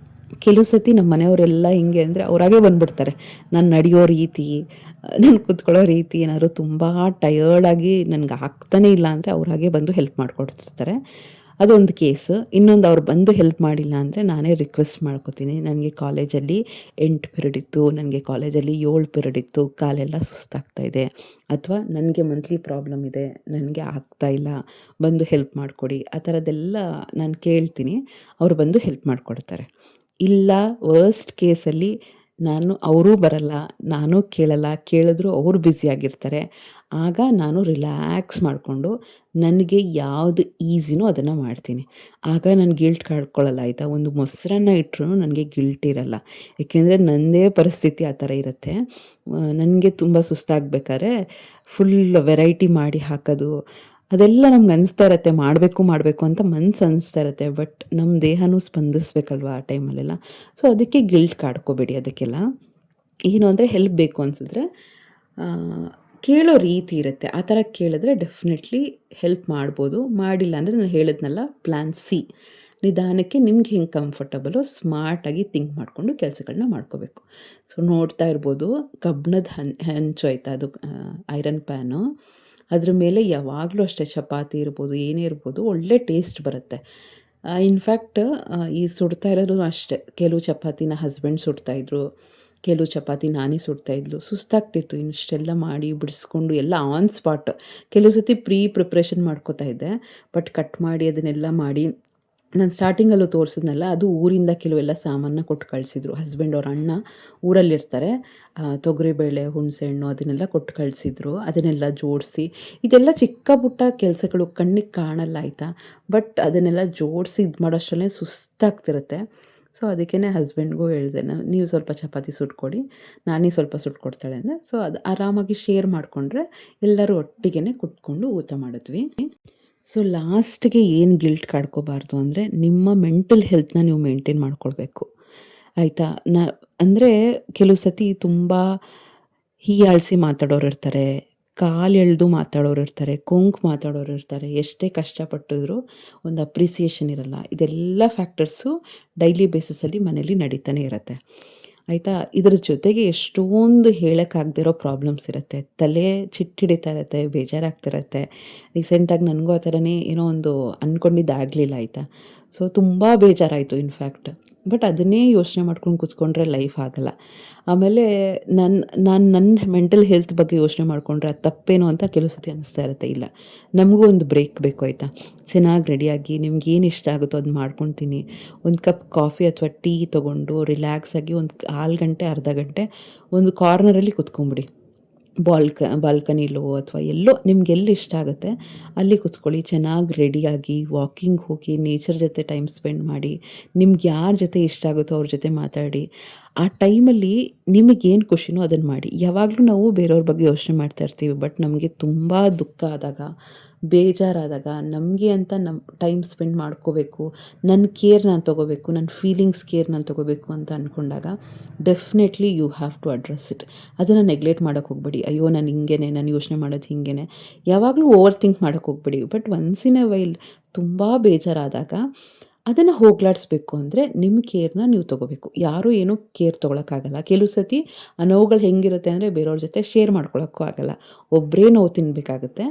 ಕೆಲವು ಸತಿ ನಮ್ಮ ಮನೆಯವರೆಲ್ಲ ಹಿಂಗೆ ಅಂದರೆ ಅವರಾಗೆ ಬಂದುಬಿಡ್ತಾರೆ. ನಾನು ನಡೆಯೋ ರೀತಿ, ನಾನು ಕೂತ್ಕೊಳ್ಳೋ ರೀತಿ ಏನಾದ್ರು ತುಂಬ ಟಯರ್ಡಾಗಿ ನನಗೆ ಆಗ್ತಾನೇ ಇಲ್ಲ ಅಂದರೆ ಅವರಾಗೆ ಬಂದು ಹೆಲ್ಪ್ ಮಾಡಿಕೊಡ್ತಿರ್ತಾರೆ. ಅದೊಂದು ಕೇಸು. ಇನ್ನೊಂದು, ಅವ್ರು ಬಂದು ಹೆಲ್ಪ್ ಮಾಡಿಲ್ಲ ಅಂದರೆ ನಾನೇ ರಿಕ್ವೆಸ್ಟ್ ಮಾಡ್ಕೋತೀನಿ. ನನಗೆ ಕಾಲೇಜಲ್ಲಿ 8 ಪಿರಿಯಡ್ ಇತ್ತು, ನನಗೆ ಕಾಲೇಜಲ್ಲಿ 7 ಪಿರಿಯಡ್ ಇತ್ತು, ಕಾಲೆಲ್ಲ ಸುಸ್ತಾಗ್ತಾಯಿದೆ, ಅಥವಾ ನನಗೆ ಮಂತ್ಲಿ ಪ್ರಾಬ್ಲಮ್ ಇದೆ, ನನಗೆ ಆಗ್ತಾಯಿಲ್ಲ, ಬಂದು ಹೆಲ್ಪ್ ಮಾಡಿಕೊಡಿ, ಆ ಥರದ್ದೆಲ್ಲ ನಾನು ಕೇಳ್ತೀನಿ. ಅವ್ರು ಬಂದು ಹೆಲ್ಪ್ ಮಾಡಿಕೊಡ್ತಾರೆ. ಇಲ್ಲ ವರ್ಸ್ಟ್ ಕೇಸಲ್ಲಿ ಅವರೂ ಬರಲ್ಲ, ನಾನೂ ಕೇಳಲ್ಲ, ಕೇಳಿದ್ರು ಅವ್ರು ಬ್ಯುಸಿಯಾಗಿರ್ತಾರೆ. ಆಗ ನಾನು ರಿಲ್ಯಾಕ್ಸ್ ಮಾಡಿಕೊಂಡು ನನಗೆ ಯಾವುದು ಈಸಿನೋ ಅದನ್ನು ಮಾಡ್ತೀನಿ. ಆಗ ನಾನು ಗಿಲ್ಟ್ ಕಾಡ್ಕೊಳ್ಳಲ್ಲ, ಆಯಿತಾ. ಒಂದು ಮೊಸರನ್ನ ಇಟ್ಟರೂ ನನಗೆ ಗಿಲ್ಟ್ ಇರಲ್ಲ, ಏಕೆಂದರೆ ನನ್ನದೇ ಪರಿಸ್ಥಿತಿ ಆ ಥರ ಇರುತ್ತೆ. ನನಗೆ ತುಂಬ ಸುಸ್ತಾಗಬೇಕಾದ್ರೆ ಫುಲ್ ವೆರೈಟಿ ಮಾಡಿ ಹಾಕೋದು ಅದೆಲ್ಲ ನಮ್ಗೆ ಅನಿಸ್ತಾ ಇರುತ್ತೆ, ಮಾಡಬೇಕು ಅಂತ ಮನ್ಸು ಅನಿಸ್ತಾ ಇರುತ್ತೆ. ಬಟ್ ನಮ್ಮ ದೇಹನೂ ಸ್ಪಂದಿಸ್ಬೇಕಲ್ವ ಆ ಟೈಮಲ್ಲೆಲ್ಲ. ಸೊ ಅದಕ್ಕೆ ಗಿಲ್ಟ್ ಕಾಡ್ಕೋಬೇಡಿ. ಅದಕ್ಕೆಲ್ಲ ಏನು ಅಂದರೆ ಹೆಲ್ಪ್ ಬೇಕು ಅನಿಸಿದ್ರೆ ಕೇಳೋ ರೀತಿ ಇರುತ್ತೆ. ಆ ಥರ ಕೇಳಿದ್ರೆ ಡೆಫಿನೆಟ್ಲಿ ಹೆಲ್ಪ್ ಮಾಡ್ಬೋದು. ಮಾಡಿಲ್ಲ ಅಂದರೆ ನಾನು ಹೇಳಿದ್ನಲ್ಲ, ಪ್ಲ್ಯಾನ್ ಸಿ, ನಿಧಾನಕ್ಕೆ ನಿಮ್ಗೆ ಹೆಂಗೆ ಕಂಫರ್ಟಬಲು ಸ್ಮಾರ್ಟಾಗಿ ಥಿಂಕ್ ಮಾಡಿಕೊಂಡು ಕೆಲಸಗಳನ್ನ ಮಾಡ್ಕೋಬೇಕು. ಸೊ ನೋಡ್ತಾ ಇರ್ಬೋದು, ಕಬ್ಬಿಣದ ಹಂಚು ಆಯಿತಾ, ಅದು ಐರನ್ ಪ್ಯಾನು, ಅದ್ರ ಮೇಲೆ ಯಾವಾಗಲೂ ಅಷ್ಟೇ ಚಪಾತಿ ಇರ್ಬೋದು, ಏನೇ ಇರ್ಬೋದು, ಒಳ್ಳೆ ಟೇಸ್ಟ್ ಬರುತ್ತೆ. ಇನ್ಫ್ಯಾಕ್ಟ್ ಈ ಸುಡ್ತಾ ಇರೋದು ಅಷ್ಟೇ, ಕೆಲವು ಚಪಾತಿನ ಹಸ್ಬೆಂಡ್ ಸುಡ್ತಾಯಿದ್ರು, ಕೆಲವು ಚಪಾತಿ ನಾನೇ ಸುಡ್ತಾಯಿದ್ಲು. ಸುಸ್ತಾಗ್ತಿತ್ತು ಇಷ್ಟೆಲ್ಲ ಮಾಡಿ ಬಿಡಿಸ್ಕೊಂಡು ಎಲ್ಲ ಆನ್ ಸ್ಪಾಟ್. ಕೆಲವು ಸತಿ ಪ್ರಿಪ್ರೇಷನ್ ಮಾಡ್ಕೋತಾ ಇದ್ದೆ, ಬಟ್ ಕಟ್ ಮಾಡಿ ಅದನ್ನೆಲ್ಲ ಮಾಡಿ ನಾನು ಸ್ಟಾರ್ಟಿಂಗಲ್ಲೂ ತೋರಿಸಿದ್ನಲ್ಲ, ಅದು ಊರಿಂದ ಕೆಲವೆಲ್ಲ ಸಾಮಾನನ್ನ ಕೊಟ್ಟು ಕಳಿಸಿದ್ರು. ಹಸ್ಬೆಂಡ್ ಅವ್ರ ಅಣ್ಣ ಊರಲ್ಲಿರ್ತಾರೆ, ತೊಗರಿಬೇಳೆ, ಹುಣಸೆಹಣ್ಣು ಅದನ್ನೆಲ್ಲ ಕೊಟ್ಟು ಕಳಿಸಿದ್ರು. ಅದನ್ನೆಲ್ಲ ಜೋಡಿಸಿ, ಇದೆಲ್ಲ ಚಿಕ್ಕ ಪುಟ್ಟ ಕೆಲಸಗಳು ಕಣ್ಣಿಗೆ ಕಾಣಲ್ಲ, ಆಯಿತಾ. ಬಟ್ ಅದನ್ನೆಲ್ಲ ಜೋಡಿಸಿ ಇದು ಮಾಡೋಷ್ಟರಲ್ಲೇ ಸುಸ್ತಾಗ್ತಿರುತ್ತೆ. ಸೊ ಅದಕ್ಕೇ ಹಸ್ಬೆಂಡ್ಗೂ ಹೇಳಿದೆ, ನೀವು ಸ್ವಲ್ಪ ಚಪಾತಿ ಸುಟ್ಕೊಡಿ, ನಾನೇ ಸ್ವಲ್ಪ ಸುಟ್ಕೊಡ್ತಾಳೆ ಅಂದೆ. ಸೊ ಅದು ಆರಾಮಾಗಿ ಶೇರ್ ಮಾಡಿಕೊಂಡ್ರೆ ಎಲ್ಲರೂ ಒಟ್ಟಿಗೆ ಕುತ್ಕೊಂಡು ಊಟ ಮಾಡಿದ್ವಿ. ಸೊ ಲಾಸ್ಟ್ಗೆ ಏನು ಗಿಲ್ಟ್ ಕಾಡ್ಕೋಬಾರ್ದು ಅಂದರೆ, ನಿಮ್ಮ ಮೆಂಟಲ್ ಹೆಲ್ತ್ನ ನೀವು ಮೇಂಟೈನ್ ಮಾಡ್ಕೊಳ್ಬೇಕು, ಆಯಿತಾ. ಅಂದರೆ ಕೆಲವು ಸತಿ ತುಂಬ ಹೀಯಾಳಿಸಿ ಮಾತಾಡೋರು ಇರ್ತಾರೆ, ಕಾಲು ಎಳೆದು ಮಾತಾಡೋರು ಇರ್ತಾರೆ, ಕೊಂಕು ಮಾತಾಡೋರು ಇರ್ತಾರೆ. ಎಷ್ಟೇ ಕಷ್ಟಪಟ್ಟಿದ್ರು ಒಂದು ಅಪ್ರಿಸಿಯೇಷನ್ ಇರಲ್ಲ. ಇದೆಲ್ಲ ಫ್ಯಾಕ್ಟರ್ಸು ಡೈಲಿ ಬೇಸಿಸಲ್ಲಿ ಮನೇಲಿ ನಡೀತಾನೆ ಇರುತ್ತೆ, ಆಯಿತಾ. ಇದ್ರ ಜೊತೆಗೆ ಎಷ್ಟೊಂದು ಹೇಳೋಕ್ಕಾಗದಿರೋ ಪ್ರಾಬ್ಲಮ್ಸ್ ಇರುತ್ತೆ, ತಲೆ ಚಿಟ್ಟಿಡಿತಾ ಇರುತ್ತೆ, ಬೇಜಾರಾಗ್ತಿರುತ್ತೆ. ರೀಸೆಂಟಾಗಿ ನನಗೂ ಆ ಥರನೇ ಏನೋ ಒಂದು ಅಂದ್ಕೊಂಡಿದ್ದಾಗಲಿಲ್ಲ, ಆಯಿತಾ. ಸೊ ತುಂಬ ಬೇಜಾರಾಯಿತು ಇನ್ಫ್ಯಾಕ್ಟ್. ಬಟ್ ಅದನ್ನೇ ಯೋಚನೆ ಮಾಡ್ಕೊಂಡು ಕೂತ್ಕೊಂಡ್ರೆ ಲೈಫ್ ಆಗಲ್ಲ. ಆಮೇಲೆ ನನ್ನ ಮೆಂಟಲ್ ಹೆಲ್ತ್ ಬಗ್ಗೆ ಯೋಚನೆ ಮಾಡಿಕೊಂಡ್ರೆ ಅದು ತಪ್ಪೇನೋ ಅಂತ ಕೆಲವು ಸತಿ ಅನ್ನಿಸ್ತಾ ಇರುತ್ತೆ. ಇಲ್ಲ, ನಮಗೂ ಒಂದು ಬ್ರೇಕ್ ಬೇಕು ಆಯಿತಾ. ಚೆನ್ನಾಗಿ ರೆಡಿಯಾಗಿ ನಿಮ್ಗೇನು ಇಷ್ಟ ಆಗುತ್ತೋ ಅದನ್ನ ಮಾಡ್ಕೊತೀನಿ. ಒಂದು ಕಪ್ ಕಾಫಿ ಅಥವಾ ಟೀ ತೊಗೊಂಡು ರಿಲ್ಯಾಕ್ಸಾಗಿ ಒಂದು ಕಾಲು ಗಂಟೆ ಅರ್ಧ ಗಂಟೆ ಒಂದು ಕಾರ್ನರಲ್ಲಿ ಕೂತ್ಕೊಂಬಿಡಿ. ಬಾಲ್ಕನಿಲೋ ಅಥವಾ ಎಲ್ಲೋ ನಿಮ್ಗೆಲ್ಲಿ ಇಷ್ಟ ಆಗುತ್ತೆ ಅಲ್ಲಿ ಕೂತ್ಕೊಳ್ಳಿ. ಚೆನ್ನಾಗಿ ರೆಡಿಯಾಗಿ ವಾಕಿಂಗ್ ಹೋಗಿ ನೇಚರ್ ಜೊತೆ ಟೈಮ್ ಸ್ಪೆಂಡ್ ಮಾಡಿ. ನಿಮ್ಗೆ ಯಾರ ಜೊತೆ ಇಷ್ಟ ಆಗುತ್ತೋ ಅವ್ರ ಜೊತೆ ಮಾತಾಡಿ. ಆ ಟೈಮಲ್ಲಿ ನಿಮಗೇನು ಖುಷಿನೋ ಅದನ್ನು ಮಾಡಿ. ಯಾವಾಗಲೂ ನಾವು ಬೇರೆಯವ್ರ ಬಗ್ಗೆ ಯೋಚನೆ ಮಾಡ್ತಾ ಇರ್ತೀವಿ. ಬಟ್ ನಮಗೆ ತುಂಬ ದುಃಖ ಆದಾಗ, ಬೇಜಾರಾದಾಗ, ನಮಗೆ ಅಂತ ಟೈಮ್ ಸ್ಪೆಂಡ್ ಮಾಡ್ಕೋಬೇಕು, ನನ್ನ ಕೇರ್ ನಾನು ತೊಗೋಬೇಕು, ನನ್ನ ಫೀಲಿಂಗ್ಸ್ ಕೇರ್ ನಾನು ತೊಗೋಬೇಕು ಅಂತ ಅಂದ್ಕೊಂಡಾಗ definitely you have to address it. ಅದನ್ನು ನೆಗ್ಲೆಕ್ಟ್ ಮಾಡೋಕ್ಕೆ ಹೋಗ್ಬೇಡಿ. ಅಯ್ಯೋ ನಾನು ಹಿಂಗೇನೆ, ನಾನು ಯೋಚನೆ ಮಾಡೋದು ಹಿಂಗೇನೆ, ಯಾವಾಗಲೂ ಓವರ್ ಥಿಂಕ್ ಮಾಡೋಕ್ಕೆ ಹೋಗ್ಬೇಡಿ. But once in a while ತುಂಬ ಬೇಜಾರಾದಾಗ ಅದನ್ನು ಹೋಗ್ಲಾಡಿಸ್ಬೇಕು ಅಂದರೆ ನಿಮ್ಮ ಕೇರ್ನ ನೀವು ತೊಗೋಬೇಕು. ಯಾರೂ ಏನೂ ಕೇರ್ ತೊಗೊಳಕ್ಕಾಗಲ್ಲ. ಕೆಲವು ಸತಿ ಆ ನೋವುಗಳು ಹೆಂಗಿರುತ್ತೆ ಅಂದರೆ ಬೇರೆಯವ್ರ ಜೊತೆ ಶೇರ್ ಮಾಡ್ಕೊಳಕ್ಕೂ ಆಗಲ್ಲ. ಒಬ್ಬರೇ ನೋವು ತಿನ್ನಬೇಕಾಗುತ್ತೆ.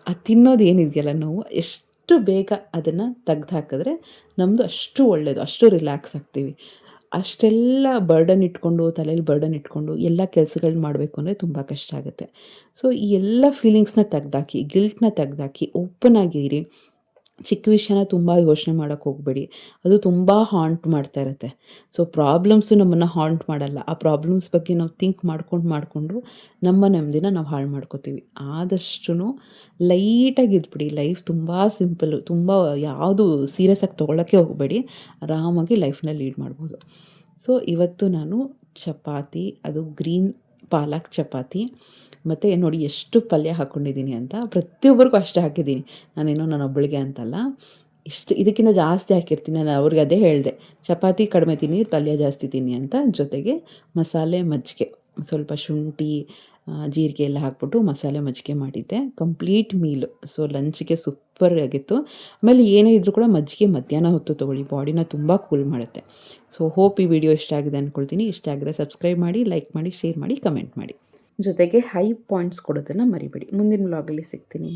ಆ ತಿನ್ನೋದು ಏನಿದೆಯಲ್ಲ ನೋವು, ಎಷ್ಟು ಬೇಗ ಅದನ್ನು ತೆಗ್ದು ಹಾಕಿದ್ರೆ ನಮ್ಮದು ಅಷ್ಟು ಒಳ್ಳೆಯದು, ಅಷ್ಟು ರಿಲ್ಯಾಕ್ಸ್ ಆಗ್ತೀವಿ. ಅಷ್ಟೆಲ್ಲ ಬರ್ಡನ್ ಇಟ್ಕೊಂಡು, ತಲೆಯಲ್ಲಿ ಬರ್ಡನ್ ಇಟ್ಕೊಂಡು ಎಲ್ಲ ಕೆಲಸಗಳನ್ನ ಮಾಡಬೇಕು ಅಂದರೆ ತುಂಬ ಕಷ್ಟ ಆಗುತ್ತೆ. ಸೊ ಈ ಎಲ್ಲ ಫೀಲಿಂಗ್ಸ್ನ ತೆಗ್ದಾಕಿ, ಗಿಲ್ಟ್ನ ತೆಗ್ದಾಕಿ, ಓಪನ್ ಆಗಿರಿ. ಚಿಕ್ಕ ವಿಷಯನ ತುಂಬ ಯೋಚನೆ ಮಾಡೋಕ್ಕೆ ಹೋಗಬೇಡಿ. ಅದು ತುಂಬ ಹಾಂಟ್ ಮಾಡ್ತಾ ಇರುತ್ತೆ. ಸೊ ಪ್ರಾಬ್ಲಮ್ಸು ನಮ್ಮನ್ನು ಹಾಂಟ್ ಮಾಡಲ್ಲ. ಆ ಪ್ರಾಬ್ಲಮ್ಸ್ ಬಗ್ಗೆ ನಾವು ಥಿಂಕ್ ಮಾಡಿಕೊಂಡು ನಮ್ಮ ನೆಮ್ಮದಿನ ನಾವು ಹಾಳು ಮಾಡ್ಕೋತೀವಿ. ಆದಷ್ಟು ಲೈಟಾಗಿ ಇದ್ಬಿಡಿ. ಲೈಫ್ ತುಂಬ ಸಿಂಪಲ್ಲು. ತುಂಬ ಯಾವುದು ಸೀರಿಯಸ್ ಆಗಿ ತೊಗೊಳಕ್ಕೆ ಹೋಗಬೇಡಿ. ಆರಾಮಾಗಿ ಲೈಫ್ನ ಲೀಡ್ ಮಾಡ್ಬೋದು. ಸೊ ಇವತ್ತು ನಾನು ಚಪಾತಿ, ಅದು ಗ್ರೀನ್ ಪಾಲಕ್ ಚಪಾತಿ, ಮತ್ತು ನೋಡಿ ಎಷ್ಟು ಪಲ್ಯ ಹಾಕ್ಕೊಂಡಿದ್ದೀನಿ ಅಂತ. ಪ್ರತಿಯೊಬ್ಬರಿಗೂ ಅಷ್ಟೇ ಹಾಕಿದ್ದೀನಿ, ನಾನೇನೋ ನನ್ನೊಬ್ಬಳಿಗೆ ಅಂತಲ್ಲ. ಇದಕ್ಕಿಂತ ಜಾಸ್ತಿ ಹಾಕಿರ್ತೀನಿ. ನಾನು ಅವ್ರಿಗೆ ಅದೇ ಹೇಳಿದೆ, ಚಪಾತಿ ಕಡಿಮೆ ತಿನ್ನಿ, ಪಲ್ಯ ಜಾಸ್ತಿ ತಿನ್ನಿ ಅಂತ. ಜೊತೆಗೆ ಮಸಾಲೆ ಮಜ್ಜಿಗೆ, ಸ್ವಲ್ಪ ಶುಂಠಿ ಜೀರಿಗೆ ಎಲ್ಲ ಹಾಕ್ಬಿಟ್ಟು ಮಸಾಲೆ ಮಜ್ಜಿಗೆ ಮಾಡಿದ್ದೆ. Complete meal. ಸೊ ಲಂಚ್ಗೆ ಸೂಪರ್ ಆಗಿತ್ತು. ಆಮೇಲೆ ಏನೇ ಇದ್ದರೂ ಕೂಡ ಮಜ್ಜಿಗೆ ಮಧ್ಯಾಹ್ನ ಹೊತ್ತು ತೊಗೊಳ್ಳಿ, ಬಾಡಿನ ತುಂಬ ಕೂಲ್ ಮಾಡುತ್ತೆ. ಸೊ ಹೋಪ್ ಈ ವಿಡಿಯೋ ಇಷ್ಟ ಆಗಿದೆ ಅಂದ್ಕೊಳ್ತೀನಿ. ಇಷ್ಟ ಆಗಿದ್ರೆ ಸಬ್ಸ್ಕ್ರೈಬ್ ಮಾಡಿ, ಲೈಕ್ ಮಾಡಿ, ಶೇರ್ ಮಾಡಿ, ಕಮೆಂಟ್ ಮಾಡಿ. ಜೊತೆಗೆ ಹೈ ಪಾಯಿಂಟ್ಸ್ ಕೊಡೋದನ್ನು ಮರಿಬೇಡಿ. ಮುಂದಿನ ವ್ಲಾಗಲ್ಲಿ ಸಿಗ್ತೀನಿ.